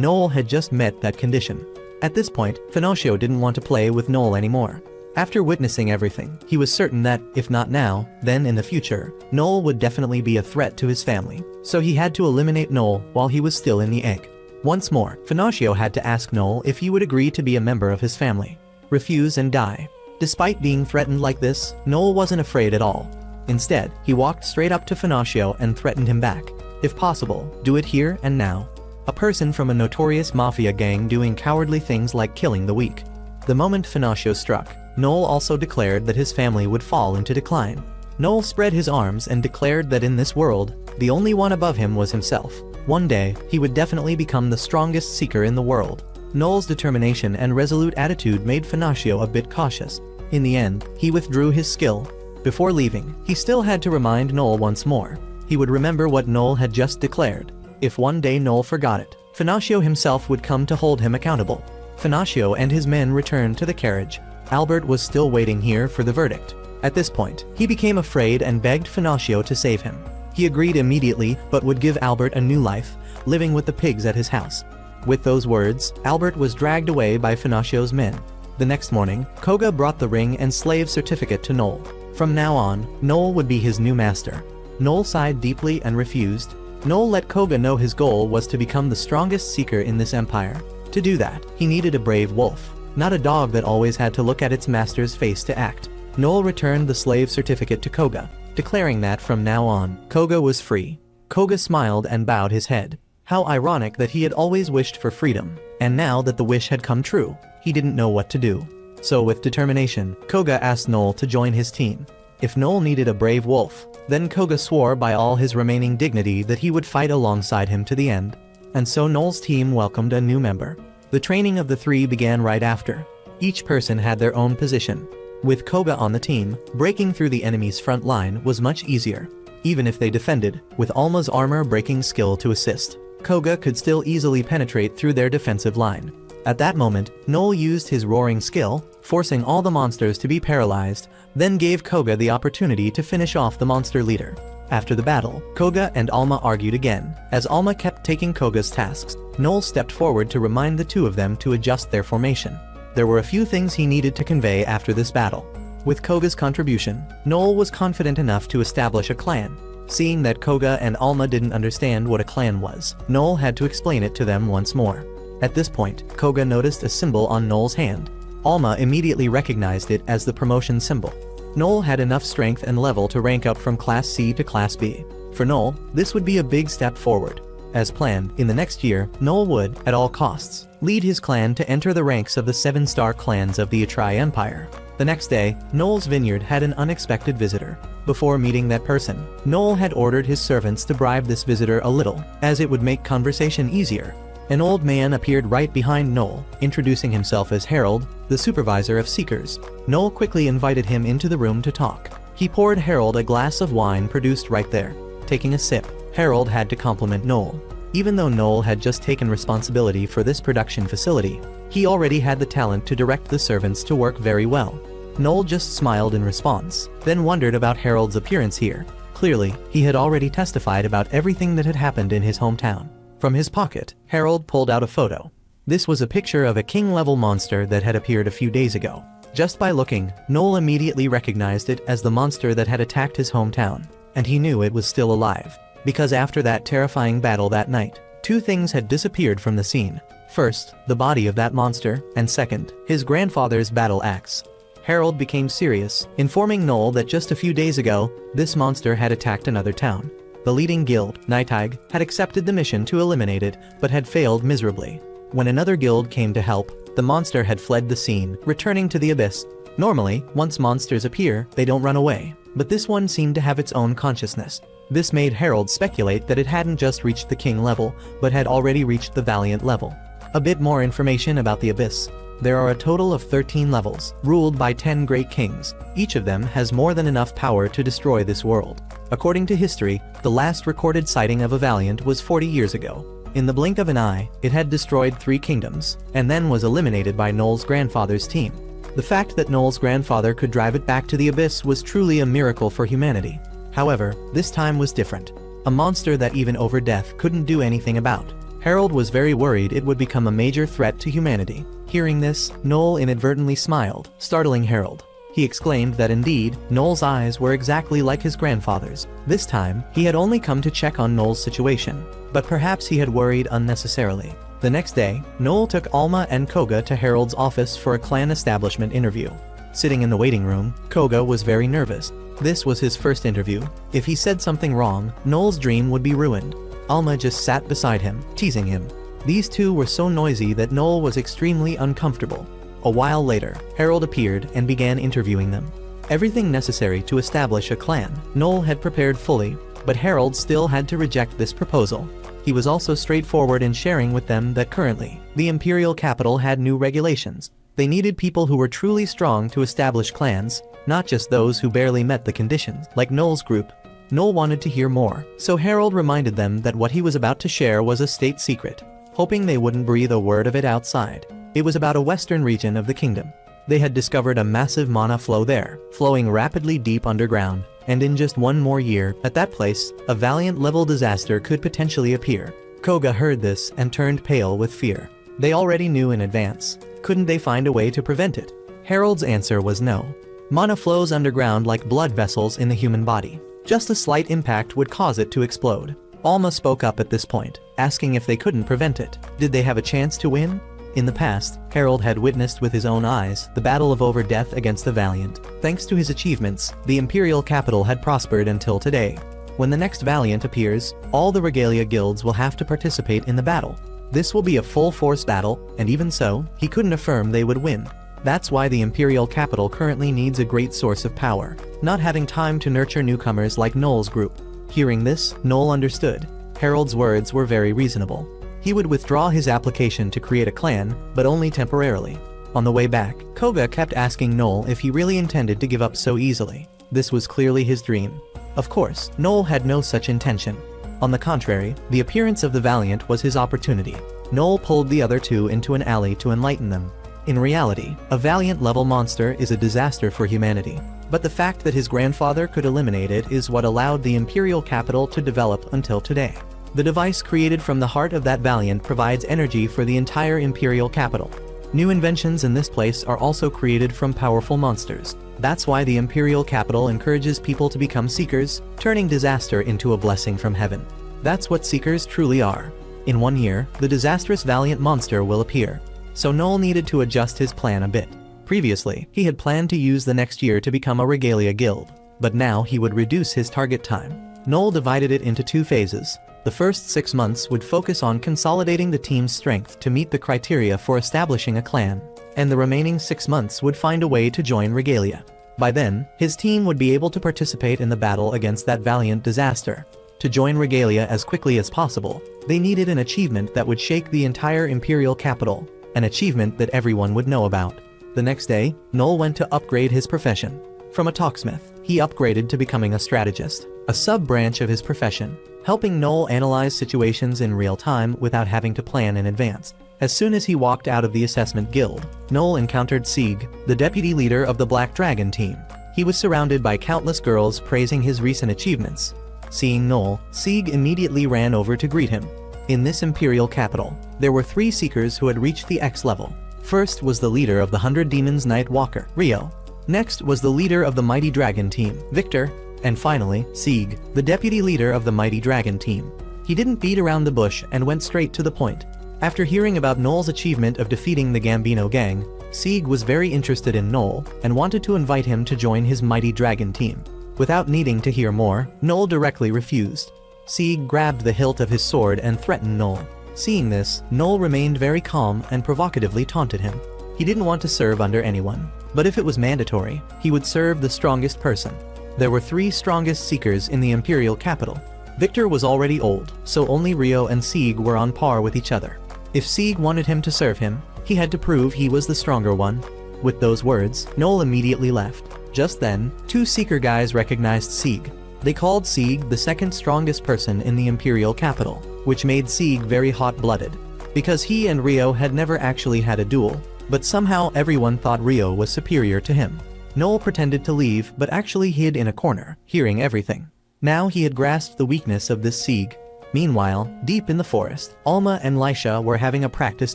Noel had just met that condition. At this point, Finocchio didn't want to play with Noel anymore. After witnessing everything, he was certain that, if not now, then in the future, Noel would definitely be a threat to his family. So he had to eliminate Noel while he was still in the egg. Once more, Finocchio had to ask Noel if he would agree to be a member of his family. Refuse and die. Despite being threatened like this, Noel wasn't afraid at all. Instead, he walked straight up to Finocchio and threatened him back. If possible, do it here and now. A person from a notorious mafia gang doing cowardly things like killing the weak. The moment Finocchio struck, Noel also declared that his family would fall into decline. Noel spread his arms and declared that in this world, the only one above him was himself. One day, he would definitely become the strongest seeker in the world. Noel's determination and resolute attitude made Finocchio a bit cautious. In the end, he withdrew his skill. Before leaving, he still had to remind Noel once more. He would remember what Noel had just declared. If one day Noel forgot it, Finocchio himself would come to hold him accountable. Finocchio and his men returned to the carriage. Albert was still waiting here for the verdict. At this point, he became afraid and begged Finocchio to save him. He agreed immediately, but would give Albert a new life, living with the pigs at his house. With those words, Albert was dragged away by Finoccio's men. The next morning, Koga brought the ring and slave certificate to Noel. From now on, Noel would be his new master. Noel sighed deeply and refused. Noel let Koga know his goal was to become the strongest seeker in this empire. To do that, he needed a brave wolf. Not a dog that always had to look at its master's face to act. Noel returned the slave certificate to Koga, declaring that from now on, Koga was free. Koga smiled and bowed his head. How ironic that he had always wished for freedom, and now that the wish had come true, he didn't know what to do. So with determination, Koga asked Noel to join his team. If Noel needed a brave wolf, then Koga swore by all his remaining dignity that he would fight alongside him to the end. And so Noel's team welcomed a new member. The training of the three began right after. Each person had their own position. With Koga on the team, breaking through the enemy's front line was much easier. Even if they defended, with Alma's armor-breaking skill to assist, Koga could still easily penetrate through their defensive line. At that moment, Noel used his roaring skill, forcing all the monsters to be paralyzed, then gave Koga the opportunity to finish off the monster leader. After the battle, Koga and Alma argued again. As Alma kept taking Koga's tasks, Noel stepped forward to remind the two of them to adjust their formation. There were a few things he needed to convey after this battle. With Koga's contribution, Noel was confident enough to establish a clan. Seeing that Koga and Alma didn't understand what a clan was, Noel had to explain it to them once more. At this point, Koga noticed a symbol on Noel's hand. Alma immediately recognized it as the promotion symbol. Noel had enough strength and level to rank up from Class C to Class B. For Noel, this would be a big step forward. As planned, in the next year, Noel would, at all costs, lead his clan to enter the ranks of the 7-star clans of the Atrai Empire. The next day, Noel's vineyard had an unexpected visitor. Before meeting that person, Noel had ordered his servants to bribe this visitor a little, as it would make conversation easier. An old man appeared right behind Noel, introducing himself as Harold, the supervisor of Seekers. Noel quickly invited him into the room to talk. He poured Harold a glass of wine produced right there. Taking a sip, Harold had to compliment Noel. Even though Noel had just taken responsibility for this production facility, he already had the talent to direct the servants to work very well. Noel just smiled in response, then wondered about Harold's appearance here. Clearly, he had already testified about everything that had happened in his hometown. From his pocket, Harold pulled out a photo. This was a picture of a king-level monster that had appeared a few days ago. Just by looking, Noel immediately recognized it as the monster that had attacked his hometown, and he knew it was still alive. Because after that terrifying battle that night, two things had disappeared from the scene. First, the body of that monster, and second, his grandfather's battle axe. Harold became serious, informing Noel that just a few days ago, this monster had attacked another town. The leading guild, Nightag, had accepted the mission to eliminate it, but had failed miserably. When another guild came to help, the monster had fled the scene, returning to the abyss. Normally, once monsters appear, they don't run away, but this one seemed to have its own consciousness. This made Harold speculate that it hadn't just reached the king level, but had already reached the Valiant level. A bit more information about the abyss. There are a total of 13 levels, ruled by 10 great kings. Each of them has more than enough power to destroy this world. According to history, the last recorded sighting of a Valiant was 40 years ago. In the blink of an eye, it had destroyed 3 kingdoms, and then was eliminated by Noel's grandfather's team. The fact that Noel's grandfather could drive it back to the abyss was truly a miracle for humanity. However, this time was different. A monster that even over death couldn't do anything about. Harold was very worried it would become a major threat to humanity. Hearing this, Noel inadvertently smiled, startling Harold. He exclaimed that indeed, Noel's eyes were exactly like his grandfather's. This time, he had only come to check on Noel's situation, but perhaps he had worried unnecessarily. The next day, Noel took Alma and Koga to Harold's office for a clan establishment interview. Sitting in the waiting room, Koga was very nervous. This was his first interview. If he said something wrong, Noel's dream would be ruined. Alma just sat beside him, teasing him. These two were so noisy that Noel was extremely uncomfortable. A while later, Harold appeared and began interviewing them. Everything necessary to establish a clan, Noel had prepared fully, but Harold still had to reject this proposal. He was also straightforward in sharing with them that currently, the imperial capital had new regulations. They needed people who were truly strong to establish clans, not just those who barely met the conditions, like Noel's group. Noel wanted to hear more, so Harold reminded them that what he was about to share was a state secret, hoping they wouldn't breathe a word of it outside. It was about a western region of the kingdom. They had discovered a massive mana flow there, flowing rapidly deep underground, and in just one more year, at that place, a Valiant-level disaster could potentially appear. Koga heard this and turned pale with fear. They already knew in advance. Couldn't they find a way to prevent it? Harold's answer was no. Mana flows underground like blood vessels in the human body. Just a slight impact would cause it to explode. Alma spoke up at this point, asking if they couldn't prevent it. Did they have a chance to win? In the past, Harold had witnessed with his own eyes the battle of over death against the Valiant. Thanks to his achievements, the imperial capital had prospered until today. When the next Valiant appears, all the Regalia guilds will have to participate in the battle. This will be a full-force battle, and even so, he couldn't affirm they would win. That's why the imperial capital currently needs a great source of power, not having time to nurture newcomers like Noel's group. Hearing this, Noel understood. Harold's words were very reasonable. He would withdraw his application to create a clan, but only temporarily. On the way back, Koga kept asking Noel if he really intended to give up so easily. This was clearly his dream. Of course, Noel had no such intention. On the contrary, the appearance of the Valiant was his opportunity. Noel pulled the other two into an alley to enlighten them. In reality, a Valiant-level monster is a disaster for humanity. But the fact that his grandfather could eliminate it is what allowed the imperial capital to develop until today. The device created from the heart of that Valiant provides energy for the entire imperial capital. New inventions in this place are also created from powerful monsters. That's why the imperial capital encourages people to become seekers, turning disaster into a blessing from heaven. That's what seekers truly are. In 1 year, the disastrous Valiant monster will appear. So Noel needed to adjust his plan a bit. Previously, he had planned to use the next year to become a Regalia guild, but now he would reduce his target time. Noel divided it into 2 phases. The first 6 months would focus on consolidating the team's strength to meet the criteria for establishing a clan, and the remaining 6 months would find a way to join Regalia. By then, his team would be able to participate in the battle against that valiant disaster. To join Regalia as quickly as possible, they needed an achievement that would shake the entire Imperial capital, an achievement that everyone would know about. The next day, Noel went to upgrade his profession. From a talksmith, he upgraded to becoming a strategist, a sub-branch of his profession, helping Noel analyze situations in real time without having to plan in advance. As soon as he walked out of the assessment guild, Noel encountered Sieg, the deputy leader of the Black Dragon team. He was surrounded by countless girls praising his recent achievements. Seeing Noel, Sieg immediately ran over to greet him. In this Imperial capital, there were 3 seekers who had reached the X level. First was the leader of the 100 Demons Night Walker, Rio. Next was the leader of the Mighty Dragon team, Victor. And finally, Sieg, the deputy leader of the Mighty Dragon team. He didn't beat around the bush and went straight to the point. After hearing about Noel's achievement of defeating the Gambino gang, Sieg was very interested in Noel and wanted to invite him to join his Mighty Dragon team. Without needing to hear more, Noel directly refused. Sieg grabbed the hilt of his sword and threatened Noel. Seeing this, Noel remained very calm and provocatively taunted him. He didn't want to serve under anyone, but if it was mandatory, he would serve the strongest person. There were 3 strongest seekers in the Imperial capital. Victor was already old, so only Rio and Sieg were on par with each other. If Sieg wanted him to serve him, he had to prove he was the stronger one. With those words, Noel immediately left. Just then, 2 seeker guys recognized Sieg. They called Sieg the second strongest person in the Imperial capital, which made Sieg very hot-blooded. Because he and Rio had never actually had a duel, but somehow everyone thought Rio was superior to him. Noel pretended to leave but actually hid in a corner, hearing everything. Now he had grasped the weakness of this Sieg. Meanwhile, deep in the forest, Alma and Lisha were having a practice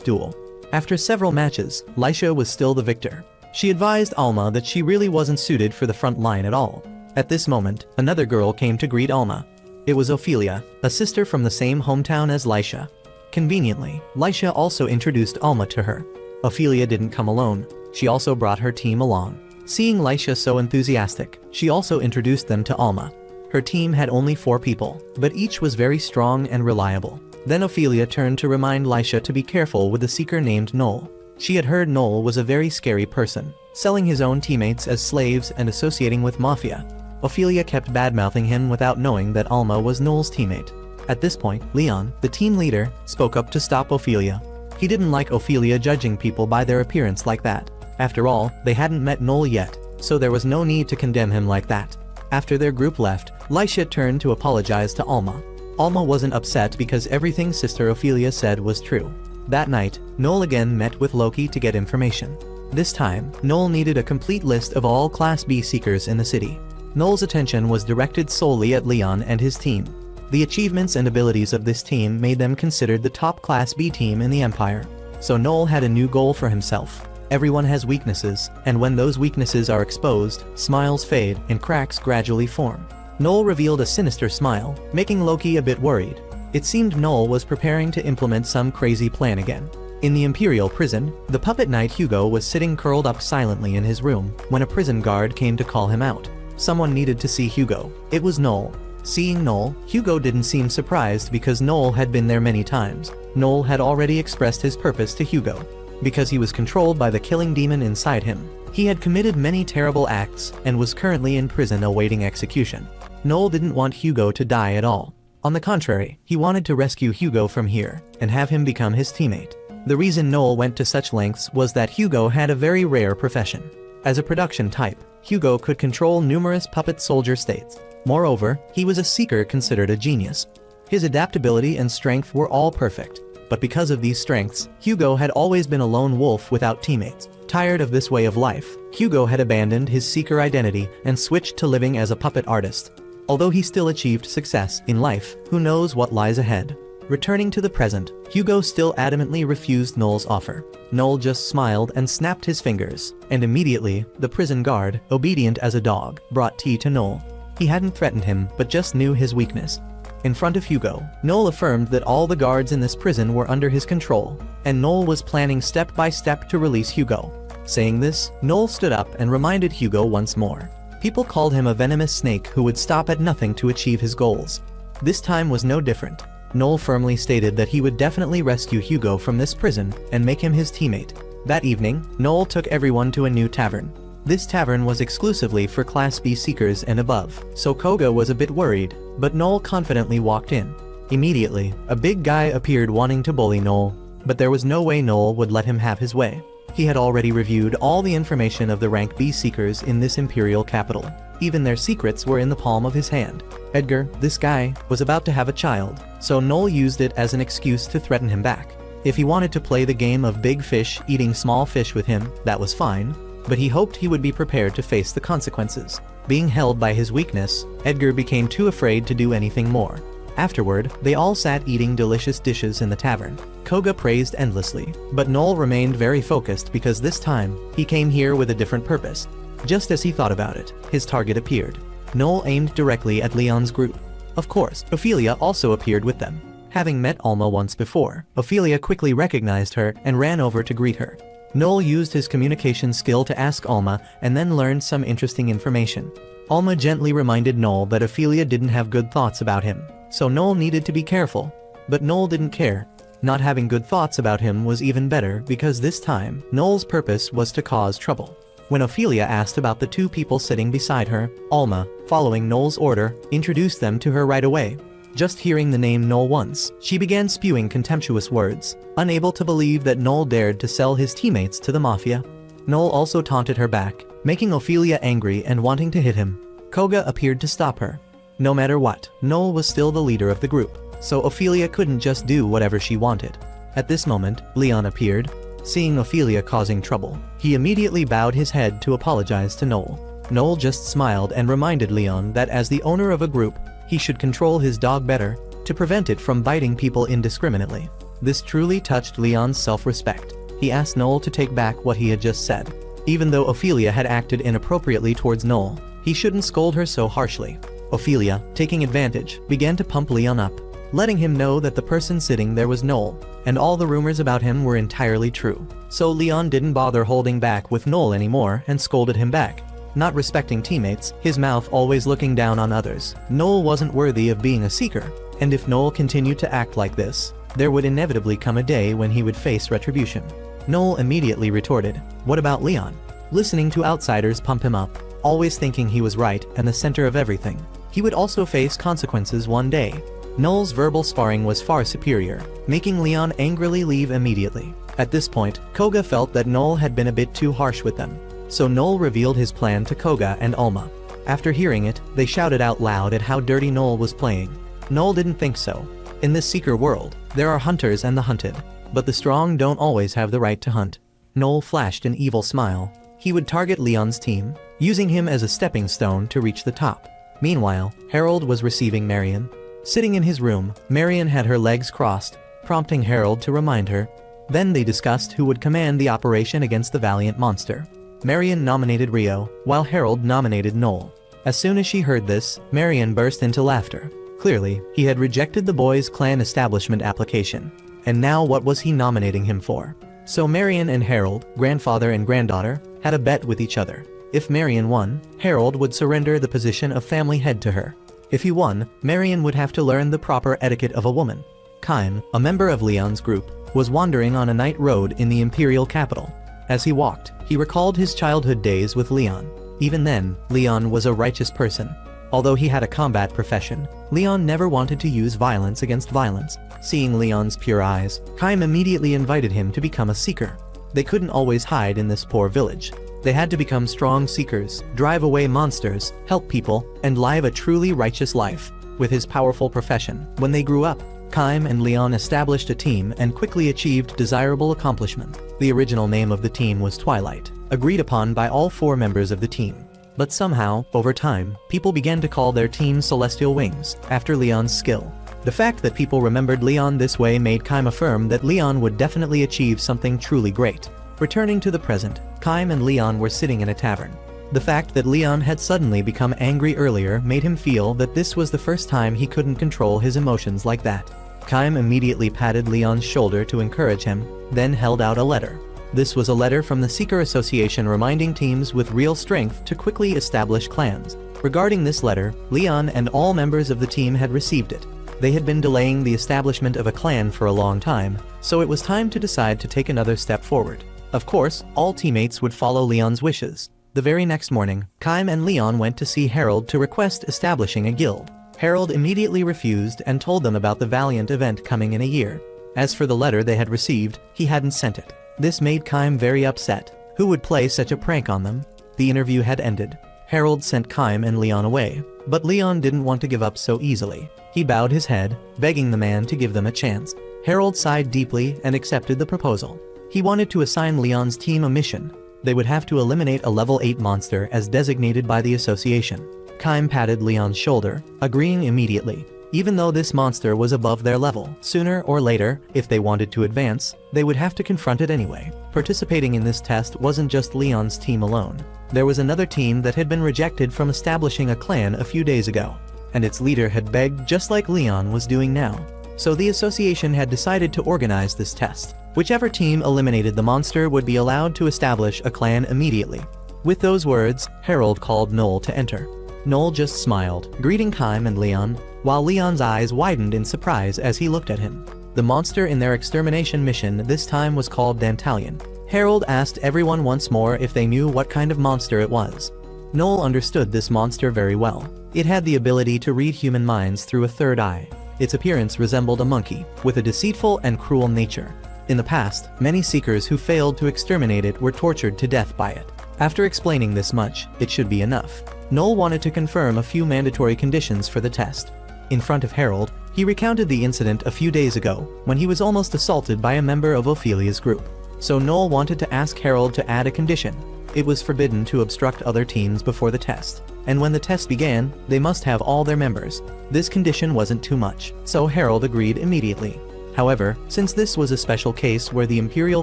duel. After several matches, Lisha was still the victor. She advised Alma that she really wasn't suited for the front line at all. At this moment, another girl came to greet Alma. It was Ophelia, a sister from the same hometown as Lisha. Conveniently, Lisha also introduced Alma to her. Ophelia didn't come alone. She also brought her team along. Seeing Lisha so enthusiastic, she also introduced them to Alma. Her team had only 4 people, but each was very strong and reliable. Then Ophelia turned to remind Lisha to be careful with the seeker named Noel. She had heard Noel was a very scary person, selling his own teammates as slaves and associating with mafia. Ophelia kept badmouthing him without knowing that Alma was Noel's teammate. At this point, Leon, the team leader, spoke up to stop Ophelia. He didn't like Ophelia judging people by their appearance like that. After all, they hadn't met Noel yet, so there was no need to condemn him like that. After their group left, Lisha turned to apologize to Alma. Alma wasn't upset because everything Sister Ophelia said was true. That night, Noel again met with Loki to get information. This time, Noel needed a complete list of all Class B seekers in the city. Noel's attention was directed solely at Leon and his team. The achievements and abilities of this team made them considered the top Class B team in the Empire. So Noel had a new goal for himself. Everyone has weaknesses, and when those weaknesses are exposed, smiles fade and cracks gradually form. Noel revealed a sinister smile, making Loki a bit worried. It seemed Noel was preparing to implement some crazy plan again. In the Imperial prison, the puppet knight Hugo was sitting curled up silently in his room when a prison guard came to call him out. Someone needed to see Hugo. It was Noel. Seeing Noel, Hugo didn't seem surprised because Noel had been there many times. Noel had already expressed his purpose to Hugo. Because he was controlled by the killing demon inside him, he had committed many terrible acts and was currently in prison awaiting execution. Noel didn't want Hugo to die at all. On the contrary, he wanted to rescue Hugo from here and have him become his teammate. The reason Noel went to such lengths was that Hugo had a very rare profession. As a production type, Hugo could control numerous puppet soldier states. Moreover, he was a seeker considered a genius. His adaptability and strength were all perfect. But because of these strengths, Hugo had always been a lone wolf without teammates. Tired of this way of life, Hugo had abandoned his seeker identity and switched to living as a puppet artist. Although he still achieved success in life, who knows what lies ahead. Returning to the present, Hugo still adamantly refused Noel's offer. Noel just smiled and snapped his fingers, and immediately, the prison guard, obedient as a dog, brought tea to Noel. He hadn't threatened him, but just knew his weakness. In front of Hugo, Noel affirmed that all the guards in this prison were under his control, and Noel was planning step by step to release Hugo. Saying this, Noel stood up and reminded Hugo once more. People called him a venomous snake who would stop at nothing to achieve his goals. This time was no different. Noel firmly stated that he would definitely rescue Hugo from this prison and make him his teammate. That evening, Noel took everyone to a new tavern. This tavern was exclusively for Class B seekers and above, so Koga was a bit worried, but Noel confidently walked in. Immediately, a big guy appeared wanting to bully Noel, but there was no way Noel would let him have his way. He had already reviewed all the information of the rank B seekers in this imperial capital. Even their secrets were in the palm of his hand. Edgar, this guy, was about to have a child, so Noel used it as an excuse to threaten him back. If he wanted to play the game of big fish eating small fish with him, that was fine, but he hoped he would be prepared to face the consequences. Being held by his weakness, Edgar became too afraid to do anything more. Afterward, they all sat eating delicious dishes in the tavern. Koga praised endlessly, but Noel remained very focused because this time, he came here with a different purpose. Just as he thought about it, his target appeared. Noel aimed directly at Leon's group. Of course, Ophelia also appeared with them. Having met Alma once before, Ophelia quickly recognized her and ran over to greet her. Noel used his communication skill to ask Alma and then learned some interesting information. Alma gently reminded Noel that Ophelia didn't have good thoughts about him, so Noel needed to be careful. But Noel didn't care. Not having good thoughts about him was even better because this time, Noel's purpose was to cause trouble. When Ophelia asked about the two people sitting beside her, Alma, following Noel's order, introduced them to her right away. Just hearing the name Noel once, she began spewing contemptuous words, unable to believe that Noel dared to sell his teammates to the mafia. Noel also taunted her back, making Ophelia angry and wanting to hit him. Koga appeared to stop her. No matter what, Noel was still the leader of the group, so Ophelia couldn't just do whatever she wanted. At this moment, Leon appeared. Seeing Ophelia causing trouble, he immediately bowed his head to apologize to Noel. Noel just smiled and reminded Leon that as the owner of a group, he should control his dog better, to prevent it from biting people indiscriminately. This truly touched Leon's self-respect. He asked Noel to take back what he had just said. Even though Ophelia had acted inappropriately towards Noel, he shouldn't scold her so harshly. Ophelia, taking advantage, began to pump Leon up, letting him know that the person sitting there was Noel, and all the rumors about him were entirely true. So Leon didn't bother holding back with Noel anymore and scolded him back. Not respecting teammates, his mouth always looking down on others. Noel wasn't worthy of being a seeker, and if Noel continued to act like this, there would inevitably come a day when he would face retribution. Noel immediately retorted, "What about Leon?" Listening to outsiders pump him up, always thinking he was right and the center of everything. He would also face consequences one day. Noel's verbal sparring was far superior, making Leon angrily leave immediately. At this point, Koga felt that Noel had been a bit too harsh with them. So Noel revealed his plan to Koga and Alma. After hearing it, they shouted out loud at how dirty Noel was playing. Noel didn't think so. In this seeker world, there are hunters and the hunted, but the strong don't always have the right to hunt. Noel flashed an evil smile. He would target Leon's team, using him as a stepping stone to reach the top. Meanwhile, Harold was receiving Marion. Sitting in his room, Marion had her legs crossed, prompting Harold to remind her. Then they discussed who would command the operation against the valiant monster. Marion nominated Rio, while Harold nominated Noel. As soon as she heard this, Marion burst into laughter. Clearly, he had rejected the boys' clan establishment application. And now what was he nominating him for? So Marion and Harold, grandfather and granddaughter, had a bet with each other. If Marion won, Harold would surrender the position of family head to her. If he won, Marion would have to learn the proper etiquette of a woman. Kaim, a member of Leon's group, was wandering on a night road in the imperial capital. As he walked, he recalled his childhood days with Leon. Even then, Leon was a righteous person. Although he had a combat profession, Leon never wanted to use violence against violence. Seeing Leon's pure eyes, Kaim immediately invited him to become a seeker. They couldn't always hide in this poor village. They had to become strong seekers, drive away monsters, help people, and live a truly righteous life. With his powerful profession, when they grew up, Kaim and Leon established a team and quickly achieved desirable accomplishment. The original name of the team was Twilight, agreed upon by all 4 members of the team. But somehow, over time, people began to call their team Celestial Wings, after Leon's skill. The fact that people remembered Leon this way made Kaim affirm that Leon would definitely achieve something truly great. Returning to the present, Kaim and Leon were sitting in a tavern. The fact that Leon had suddenly become angry earlier made him feel that this was the first time he couldn't control his emotions like that. Kaim immediately patted Leon's shoulder to encourage him, then held out a letter. This was a letter from the Seeker Association reminding teams with real strength to quickly establish clans. Regarding this letter, Leon and all members of the team had received it. They had been delaying the establishment of a clan for a long time, so it was time to decide to take another step forward. Of course, all teammates would follow Leon's wishes. The very next morning, Kaim and Leon went to see Harold to request establishing a guild. Harold immediately refused and told them about the Valiant event coming in a year. As for the letter they had received, he hadn't sent it. This made Kaim very upset. Who would play such a prank on them? The interview had ended. Harold sent Kaim and Leon away, but Leon didn't want to give up so easily. He bowed his head, begging the man to give them a chance. Harold sighed deeply and accepted the proposal. He wanted to assign Leon's team a mission. They would have to eliminate a level 8 monster as designated by the association. Kaim patted Leon's shoulder, agreeing immediately. Even though this monster was above their level, sooner or later, if they wanted to advance, they would have to confront it anyway. Participating in this test wasn't just Leon's team alone. There was another team that had been rejected from establishing a clan a few days ago, and its leader had begged just like Leon was doing now. So the association had decided to organize this test. Whichever team eliminated the monster would be allowed to establish a clan immediately. With those words, Harold called Noel to enter. Noel just smiled, greeting Kaim and Leon, while Leon's eyes widened in surprise as he looked at him. The monster in their extermination mission this time was called Dantalion. Harold asked everyone once more if they knew what kind of monster it was. Noel understood this monster very well. It had the ability to read human minds through a third eye. Its appearance resembled a monkey, with a deceitful and cruel nature. In the past, many seekers who failed to exterminate it were tortured to death by it. After explaining this much, it should be enough. Noel wanted to confirm a few mandatory conditions for the test. In front of Harold, he recounted the incident a few days ago, when he was almost assaulted by a member of Ophelia's group. So Noel wanted to ask Harold to add a condition. It was forbidden to obstruct other teams before the test. And when the test began, they must have all their members. This condition wasn't too much, so Harold agreed immediately. However, since this was a special case where the Imperial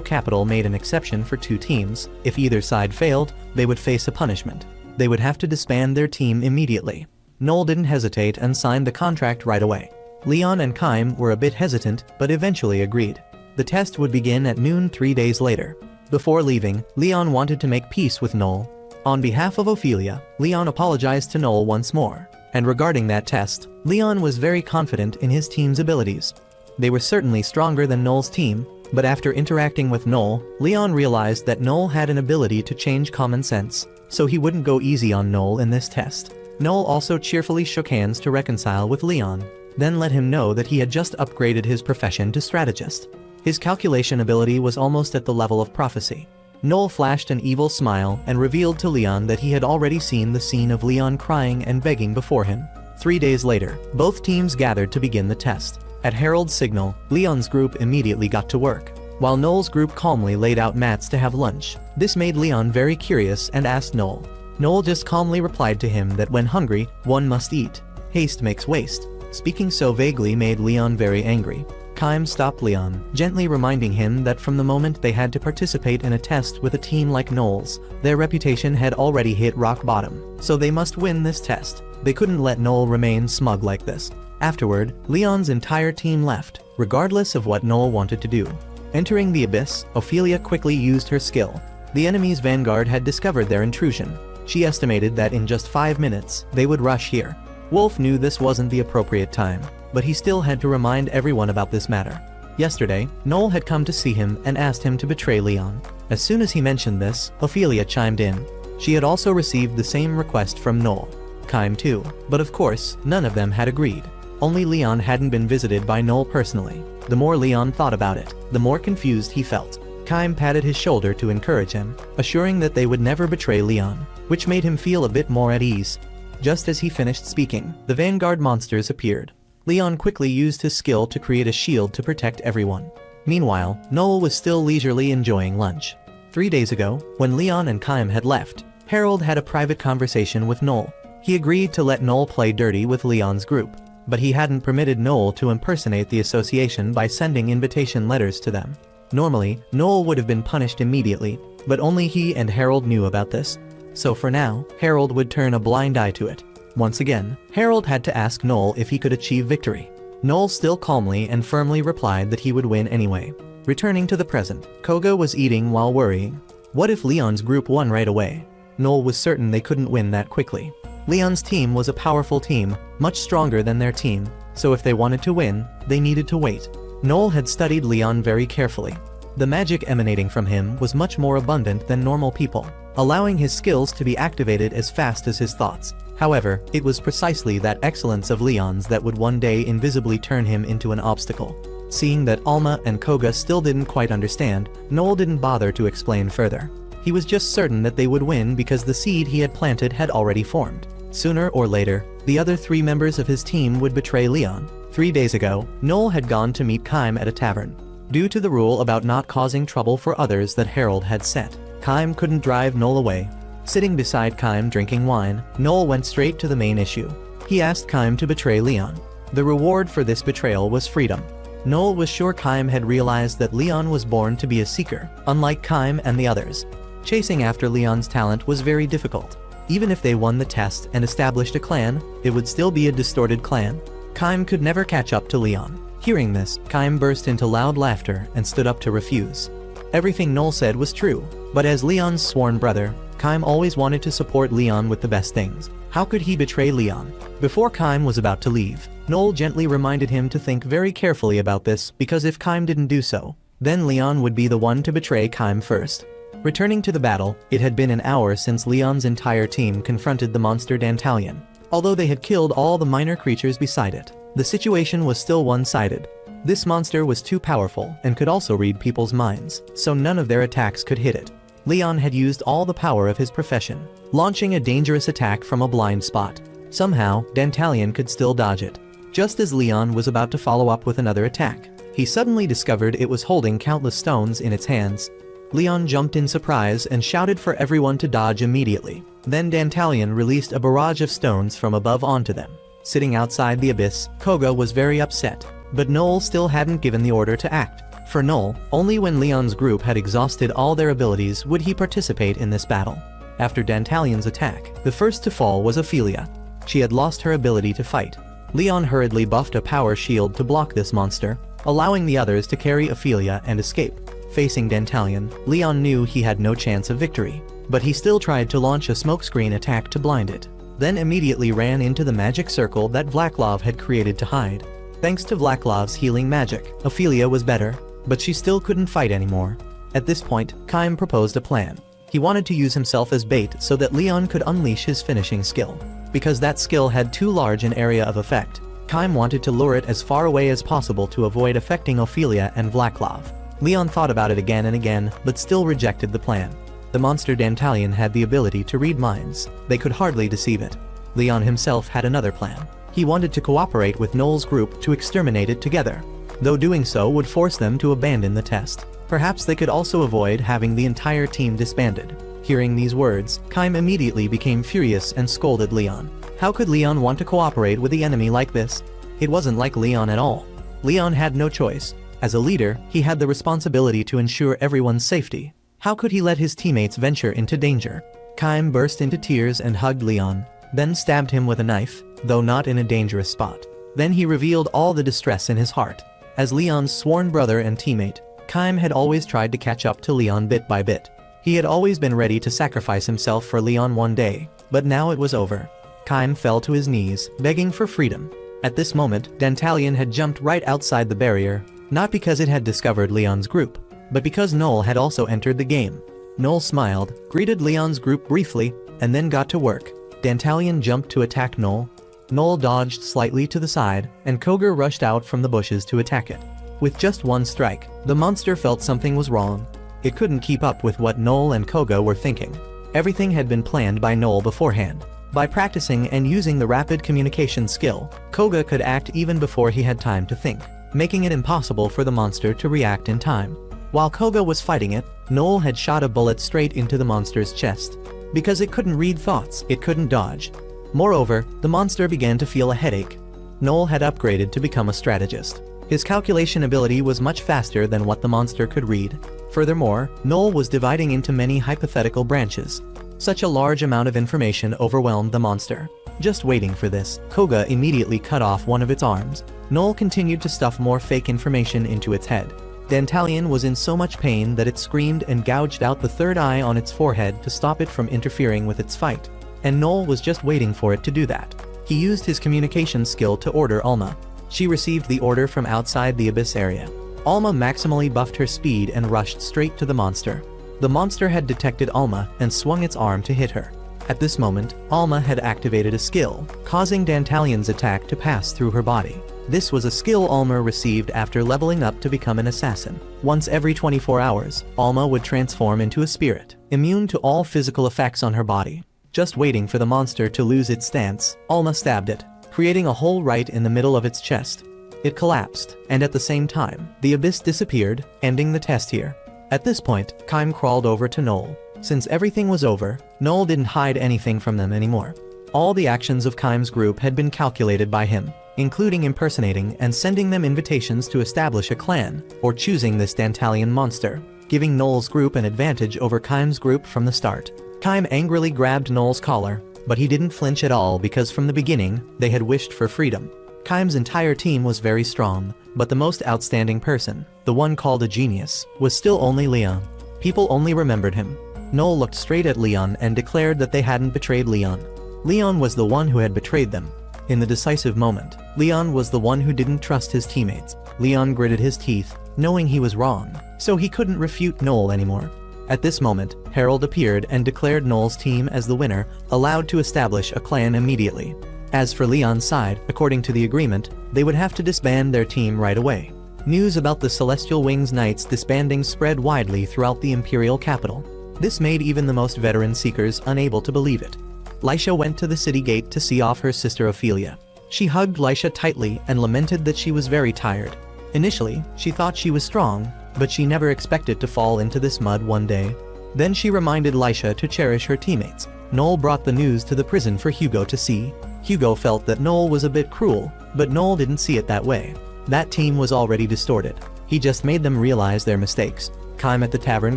capital made an exception for 2 teams, if either side failed, they would face a punishment. They would have to disband their team immediately. Noel didn't hesitate and signed the contract right away. Leon and Kaim were a bit hesitant, but eventually agreed. The test would begin at noon 3 days later. Before leaving, Leon wanted to make peace with Noel. On behalf of Ophelia, Leon apologized to Noel once more. And regarding that test, Leon was very confident in his team's abilities. They were certainly stronger than Noel's team, but after interacting with Noel, Leon realized that Noel had an ability to change common sense, so he wouldn't go easy on Noel in this test. Noel also cheerfully shook hands to reconcile with Leon, then let him know that he had just upgraded his profession to strategist. His calculation ability was almost at the level of prophecy. Noel flashed an evil smile and revealed to Leon that he had already seen the scene of Leon crying and begging before him. 3 days later, both teams gathered to begin the test. At Harold's signal, Leon's group immediately got to work, while Noel's group calmly laid out mats to have lunch. This made Leon very curious and asked Noel. Noel just calmly replied to him that when hungry, one must eat. Haste makes waste. Speaking so vaguely made Leon very angry. Kaim stopped Leon, gently reminding him that from the moment they had to participate in a test with a team like Noel's, their reputation had already hit rock bottom, so they must win this test. They couldn't let Noel remain smug like this. Afterward, Leon's entire team left, regardless of what Noel wanted to do. Entering the abyss, Ophelia quickly used her skill. The enemy's vanguard had discovered their intrusion. She estimated that in just 5 minutes, they would rush here. Wolf knew this wasn't the appropriate time, but he still had to remind everyone about this matter. Yesterday, Noel had come to see him and asked him to betray Leon. As soon as he mentioned this, Ophelia chimed in. She had also received the same request from Noel. Kaim too, but of course, none of them had agreed. Only Leon hadn't been visited by Noel personally. The more Leon thought about it, the more confused he felt. Kaim patted his shoulder to encourage him, assuring that they would never betray Leon, which made him feel a bit more at ease. Just as he finished speaking, the vanguard monsters appeared. Leon quickly used his skill to create a shield to protect everyone. Meanwhile, Noel was still leisurely enjoying lunch. 3 days ago, when Leon and Kaim had left, Harold had a private conversation with Noel. He agreed to let Noel play dirty with Leon's group, but he hadn't permitted Noel to impersonate the association by sending invitation letters to them. Normally, Noel would have been punished immediately, but only he and Harold knew about this. So for now, Harold would turn a blind eye to it. Once again, Harold had to ask Noel if he could achieve victory. Noel still calmly and firmly replied that he would win anyway. Returning to the present, Koga was eating while worrying. What if Leon's group won right away? Noel was certain they couldn't win that quickly. Leon's team was a powerful team, much stronger than their team, so if they wanted to win, they needed to wait. Noel had studied Leon very carefully. The magic emanating from him was much more abundant than normal people, allowing his skills to be activated as fast as his thoughts. However, it was precisely that excellence of Leon's that would one day invisibly turn him into an obstacle. Seeing that Alma and Koga still didn't quite understand, Noel didn't bother to explain further. He was just certain that they would win because the seed he had planted had already formed. Sooner or later, the other 3 members of his team would betray Leon. 3 days ago, Noel had gone to meet Kaim at a tavern. Due to the rule about not causing trouble for others that Harold had set, Kaim couldn't drive Noel away. Sitting beside Kaim drinking wine, Noel went straight to the main issue. He asked Kaim to betray Leon. The reward for this betrayal was freedom. Noel was sure Kaim had realized that Leon was born to be a seeker, unlike Kaim and the others. Chasing after Leon's talent was very difficult. Even if they won the test and established a clan, it would still be a distorted clan. Kaim could never catch up to Leon. Hearing this, Kaim burst into loud laughter and stood up to refuse. Everything Noel said was true, but as Leon's sworn brother, Kaim always wanted to support Leon with the best things. How could he betray Leon? Before Kaim was about to leave, Noel gently reminded him to think very carefully about this because if Kaim didn't do so, then Leon would be the one to betray Kaim first. Returning to the battle, it had been an hour since Leon's entire team confronted the monster Dantalion. Although they had killed all the minor creatures beside it, the situation was still one-sided. This monster was too powerful and could also read people's minds, so none of their attacks could hit it. Leon had used all the power of his profession, launching a dangerous attack from a blind spot. Somehow, Dantalion could still dodge it. Just as Leon was about to follow up with another attack, he suddenly discovered it was holding countless stones in its hands. Leon jumped in surprise and shouted for everyone to dodge immediately. Then Dantalion released a barrage of stones from above onto them. Sitting outside the abyss, Koga was very upset, but Noel still hadn't given the order to act. For Noel, only when Leon's group had exhausted all their abilities would he participate in this battle. After Dantalion's attack, the first to fall was Ophelia. She had lost her ability to fight. Leon hurriedly buffed a power shield to block this monster, allowing the others to carry Ophelia and escape. Facing Dantalion, Leon knew he had no chance of victory, but he still tried to launch a smokescreen attack to blind it, then immediately ran into the magic circle that Vlaklov had created to hide. Thanks to Vlaskov's healing magic, Ophelia was better, but she still couldn't fight anymore. At this point, Kaim proposed a plan. He wanted to use himself as bait so that Leon could unleash his finishing skill. Because that skill had too large an area of effect, Kaim wanted to lure it as far away as possible to avoid affecting Ophelia and Vlaklov. Leon thought about it again and again, but still rejected the plan. The monster Dantalion had the ability to read minds. They could hardly deceive it. Leon himself had another plan. He wanted to cooperate with Noel's group to exterminate it together, though doing so would force them to abandon the test. Perhaps they could also avoid having the entire team disbanded. Hearing these words, Kaim immediately became furious and scolded Leon. How could Leon want to cooperate with the enemy like this? It wasn't like Leon at all. Leon had no choice. As a leader, he had the responsibility to ensure everyone's safety. How could he let his teammates venture into danger? Kaim burst into tears and hugged Leon, then stabbed him with a knife, though not in a dangerous spot. Then he revealed all the distress in his heart. As Leon's sworn brother and teammate, Kaim had always tried to catch up to Leon bit by bit. He had always been ready to sacrifice himself for Leon one day, but now it was over. Kaim fell to his knees, begging for freedom. At this moment, Dantalion had jumped right outside the barrier, not because it had discovered Leon's group, but because Noel had also entered the game. Noel smiled, greeted Leon's group briefly, and then got to work. Dantalion jumped to attack Noel. Noel dodged slightly to the side, and Koga rushed out from the bushes to attack it. With just one strike, the monster felt something was wrong. It couldn't keep up with what Noel and Koga were thinking. Everything had been planned by Noel beforehand. By practicing and using the rapid communication skill, Koga could act even before he had time to think, making it impossible for the monster to react in time. While Koga was fighting it, Noel had shot a bullet straight into the monster's chest. Because it couldn't read thoughts, it couldn't dodge. Moreover, the monster began to feel a headache. Noel had upgraded to become a strategist. His calculation ability was much faster than what the monster could read. Furthermore, Noel was dividing into many hypothetical branches. Such a large amount of information overwhelmed the monster. Just waiting for this, Koga immediately cut off one of its arms. Noel continued to stuff more fake information into its head. Dantalion was in so much pain that it screamed and gouged out the third eye on its forehead to stop it from interfering with its fight. And Noel was just waiting for it to do that. He used his communication skill to order Alma. She received the order from outside the abyss area. Alma maximally buffed her speed and rushed straight to the monster. The monster had detected Alma and swung its arm to hit her. At this moment, Alma had activated a skill, causing Dantalion's attack to pass through her body. This was a skill Alma received after leveling up to become an assassin. Once every 24 hours, Alma would transform into a spirit, immune to all physical effects on her body. Just waiting for the monster to lose its stance, Alma stabbed it, creating a hole right in the middle of its chest. It collapsed, and at the same time, the abyss disappeared, ending the test here. At this point, Kaim crawled over to Noel. Since everything was over, Noel didn't hide anything from them anymore. All the actions of Kaim's group had been calculated by him, including impersonating and sending them invitations to establish a clan, or choosing this Dantalion monster, giving Noel's group an advantage over Kaim's group from the start. Kaim angrily grabbed Noel's collar, but he didn't flinch at all because from the beginning, they had wished for freedom. Kaim's entire team was very strong, but the most outstanding person, the one called a genius, was still only Leon. People only remembered him. Noel looked straight at Leon and declared that they hadn't betrayed Leon. Leon was the one who had betrayed them. In the decisive moment, Leon was the one who didn't trust his teammates. Leon gritted his teeth, knowing he was wrong, so he couldn't refute Noel anymore. At this moment, Harold appeared and declared Noel's team as the winner, allowed to establish a clan immediately. As for Leon's side, according to the agreement, they would have to disband their team right away. News about the Celestial Wings Knights disbanding spread widely throughout the Imperial capital. This made even the most veteran Seekers unable to believe it. Lysha went to the city gate to see off her sister Ophelia. She hugged Lysha tightly and lamented that she was very tired. Initially, she thought she was strong, but she never expected to fall into this mud one day. Then she reminded Lysha to cherish her teammates. Noel brought the news to the prison for Hugo to see. Hugo felt that Noel was a bit cruel, but Noel didn't see it that way. That team was already distorted. He just made them realize their mistakes. Kaim at the tavern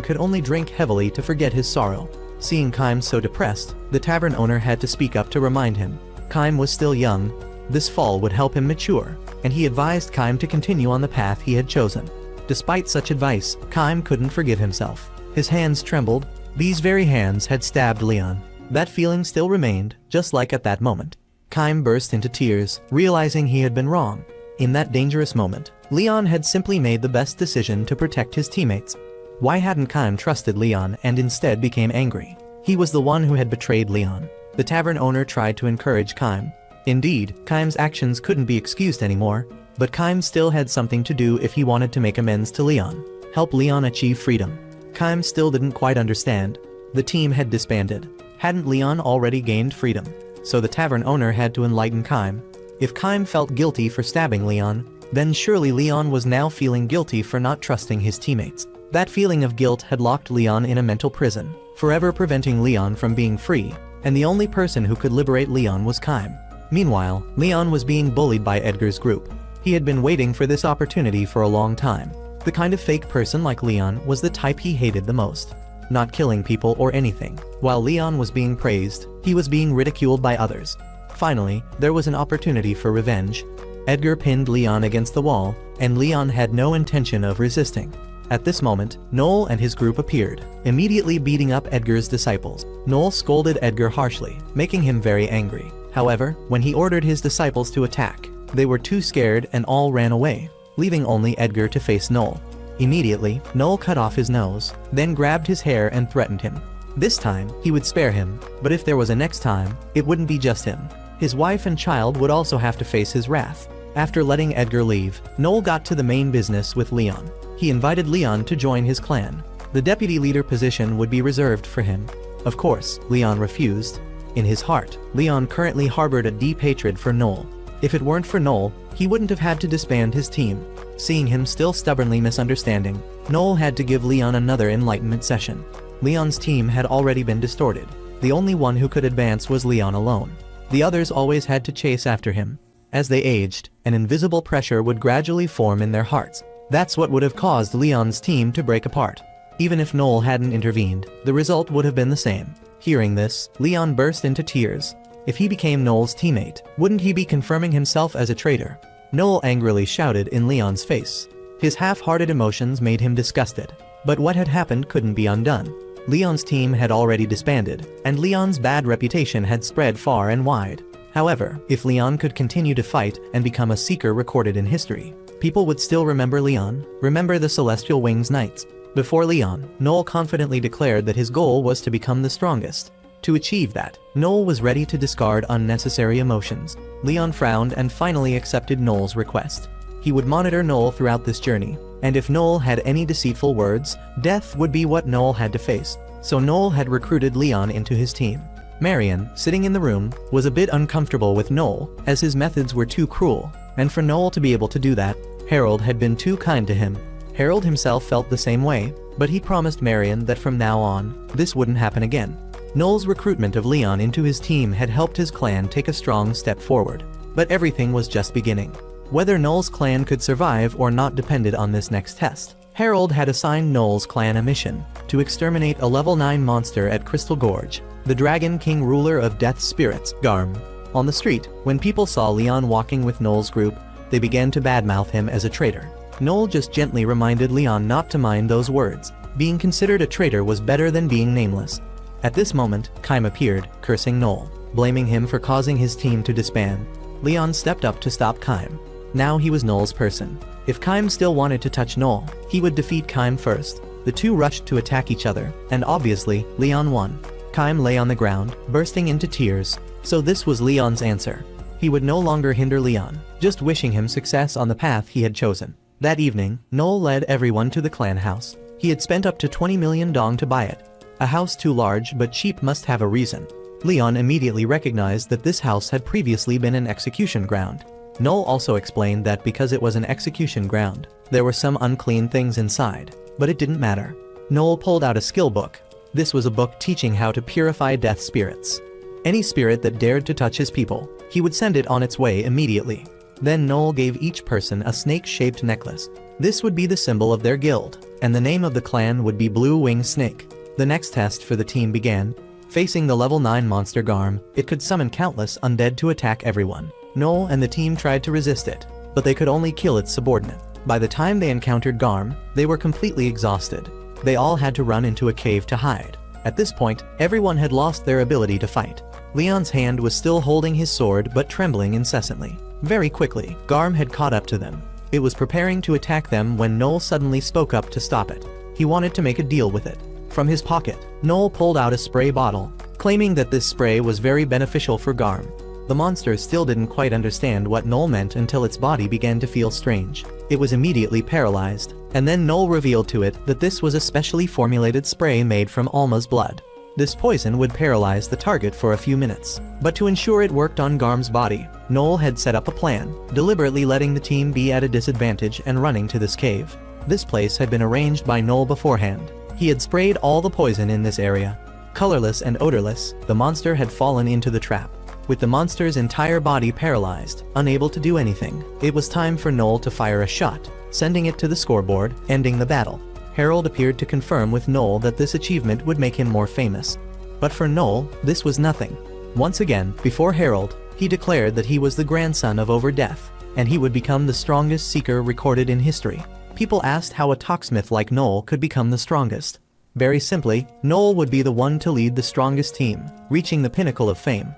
could only drink heavily to forget his sorrow. Seeing Kaim so depressed, the tavern owner had to speak up to remind him. Kaim was still young. This fall would help him mature, and he advised Kaim to continue on the path he had chosen. Despite such advice, Kaim couldn't forgive himself. His hands trembled. These very hands had stabbed Leon. That feeling still remained, just like at that moment. Kaim burst into tears, realizing he had been wrong. In that dangerous moment, Leon had simply made the best decision to protect his teammates. Why hadn't Kaim trusted Leon and instead became angry? He was the one who had betrayed Leon. The tavern owner tried to encourage Kaim. Indeed, Kaim's actions couldn't be excused anymore, but Kaim still had something to do if he wanted to make amends to Leon. Help Leon achieve freedom. Kaim still didn't quite understand. The team had disbanded. Hadn't Leon already gained freedom? So the tavern owner had to enlighten Kaim. If Kaim felt guilty for stabbing Leon, then surely Leon was now feeling guilty for not trusting his teammates. That feeling of guilt had locked Leon in a mental prison, forever preventing Leon from being free, and the only person who could liberate Leon was Kaim. Meanwhile, Leon was being bullied by Edgar's group. He had been waiting for this opportunity for a long time. The kind of fake person like Leon was the type he hated the most. Not killing people or anything. While Leon was being praised, he was being ridiculed by others. Finally, there was an opportunity for revenge. Edgar pinned Leon against the wall, and Leon had no intention of resisting. At this moment, Noel and his group appeared, immediately beating up Edgar's disciples. Noel scolded Edgar harshly, making him very angry. However, when he ordered his disciples to attack, they were too scared and all ran away, leaving only Edgar to face Noel. Immediately, Noel cut off his nose, then grabbed his hair and threatened him. This time, he would spare him, but if there was a next time, it wouldn't be just him. His wife and child would also have to face his wrath. After letting Edgar leave, Noel got to the main business with Leon. He invited Leon to join his clan. The deputy leader position would be reserved for him. Of course, Leon refused. In his heart, Leon currently harbored a deep hatred for Noel. If it weren't for Noel, he wouldn't have had to disband his team. Seeing him still stubbornly misunderstanding, Noel had to give Leon another enlightenment session. Leon's team had already been distorted. The only one who could advance was Leon alone. The others always had to chase after him. As they aged, an invisible pressure would gradually form in their hearts. That's what would have caused Leon's team to break apart. Even if Noel hadn't intervened, the result would have been the same. Hearing this, Leon burst into tears. If he became Noel's teammate, wouldn't he be confirming himself as a traitor? Noel angrily shouted in Leon's face. His half-hearted emotions made him disgusted. But what had happened couldn't be undone. Leon's team had already disbanded, and Leon's bad reputation had spread far and wide. However, if Leon could continue to fight and become a seeker recorded in history, people would still remember Leon, remember the Celestial Wings Knights. Before Leon, Noel confidently declared that his goal was to become the strongest. To achieve that, Noel was ready to discard unnecessary emotions. Leon frowned and finally accepted Noel's request. He would monitor Noel throughout this journey, and if Noel had any deceitful words, death would be what Noel had to face. So Noel had recruited Leon into his team. Marion, sitting in the room, was a bit uncomfortable with Noel, as his methods were too cruel, and for Noel to be able to do that, Harold had been too kind to him. Harold himself felt the same way, but he promised Marion that from now on, this wouldn't happen again. Noel's recruitment of Leon into his team had helped his clan take a strong step forward. But everything was just beginning. Whether Noel's clan could survive or not depended on this next test. Harold had assigned Noel's clan a mission to exterminate a level 9 monster at Crystal Gorge, the Dragon King ruler of Death's spirits, Garm. On the street, when people saw Leon walking with Noel's group, they began to badmouth him as a traitor. Noel just gently reminded Leon not to mind those words. Being considered a traitor was better than being nameless. At this moment, Kaim appeared, cursing Noel, blaming him for causing his team to disband. Leon stepped up to stop Kaim. Now he was Noel's person. If Kaim still wanted to touch Noel, he would defeat Kaim first. The two rushed to attack each other, and obviously, Leon won. Kaim lay on the ground, bursting into tears. So this was Leon's answer. He would no longer hinder Leon, just wishing him success on the path he had chosen. That evening, Noel led everyone to the clan house. He had spent up to 20 million dong to buy it. A house too large but cheap must have a reason. Leon immediately recognized that this house had previously been an execution ground. Noel also explained that because it was an execution ground, there were some unclean things inside, but it didn't matter. Noel pulled out a skill book. This was a book teaching how to purify death spirits. Any spirit that dared to touch his people, he would send it on its way immediately. Then Noel gave each person a snake-shaped necklace. This would be the symbol of their guild, and the name of the clan would be Blue Wing Snake. The next test for the team began. Facing the level 9 monster Garm, it could summon countless undead to attack everyone. Noel and the team tried to resist it, but they could only kill its subordinate. By the time they encountered Garm, they were completely exhausted. They all had to run into a cave to hide. At this point, everyone had lost their ability to fight. Leon's hand was still holding his sword but trembling incessantly. Very quickly, Garm had caught up to them. It was preparing to attack them when Noel suddenly spoke up to stop it. He wanted to make a deal with it. From his pocket, Noel pulled out a spray bottle, claiming that this spray was very beneficial for Garm. The monster still didn't quite understand what Noel meant until its body began to feel strange. It was immediately paralyzed, and then Noel revealed to it that this was a specially formulated spray made from Alma's blood. This poison would paralyze the target for a few minutes. But to ensure it worked on Garm's body, Noel had set up a plan, deliberately letting the team be at a disadvantage and running to this cave. This place had been arranged by Noel beforehand. He had sprayed all the poison in this area. Colorless and odorless, the monster had fallen into the trap. With the monster's entire body paralyzed, unable to do anything, it was time for Noel to fire a shot, sending it to the scoreboard, ending the battle. Harold appeared to confirm with Noel that this achievement would make him more famous. But for Noel, this was nothing. Once again, before Harold, he declared that he was the grandson of Overdeath, and he would become the strongest seeker recorded in history. People asked how a Talksmith like Noel could become the strongest. Very simply, Noel would be the one to lead the strongest team, reaching the pinnacle of fame.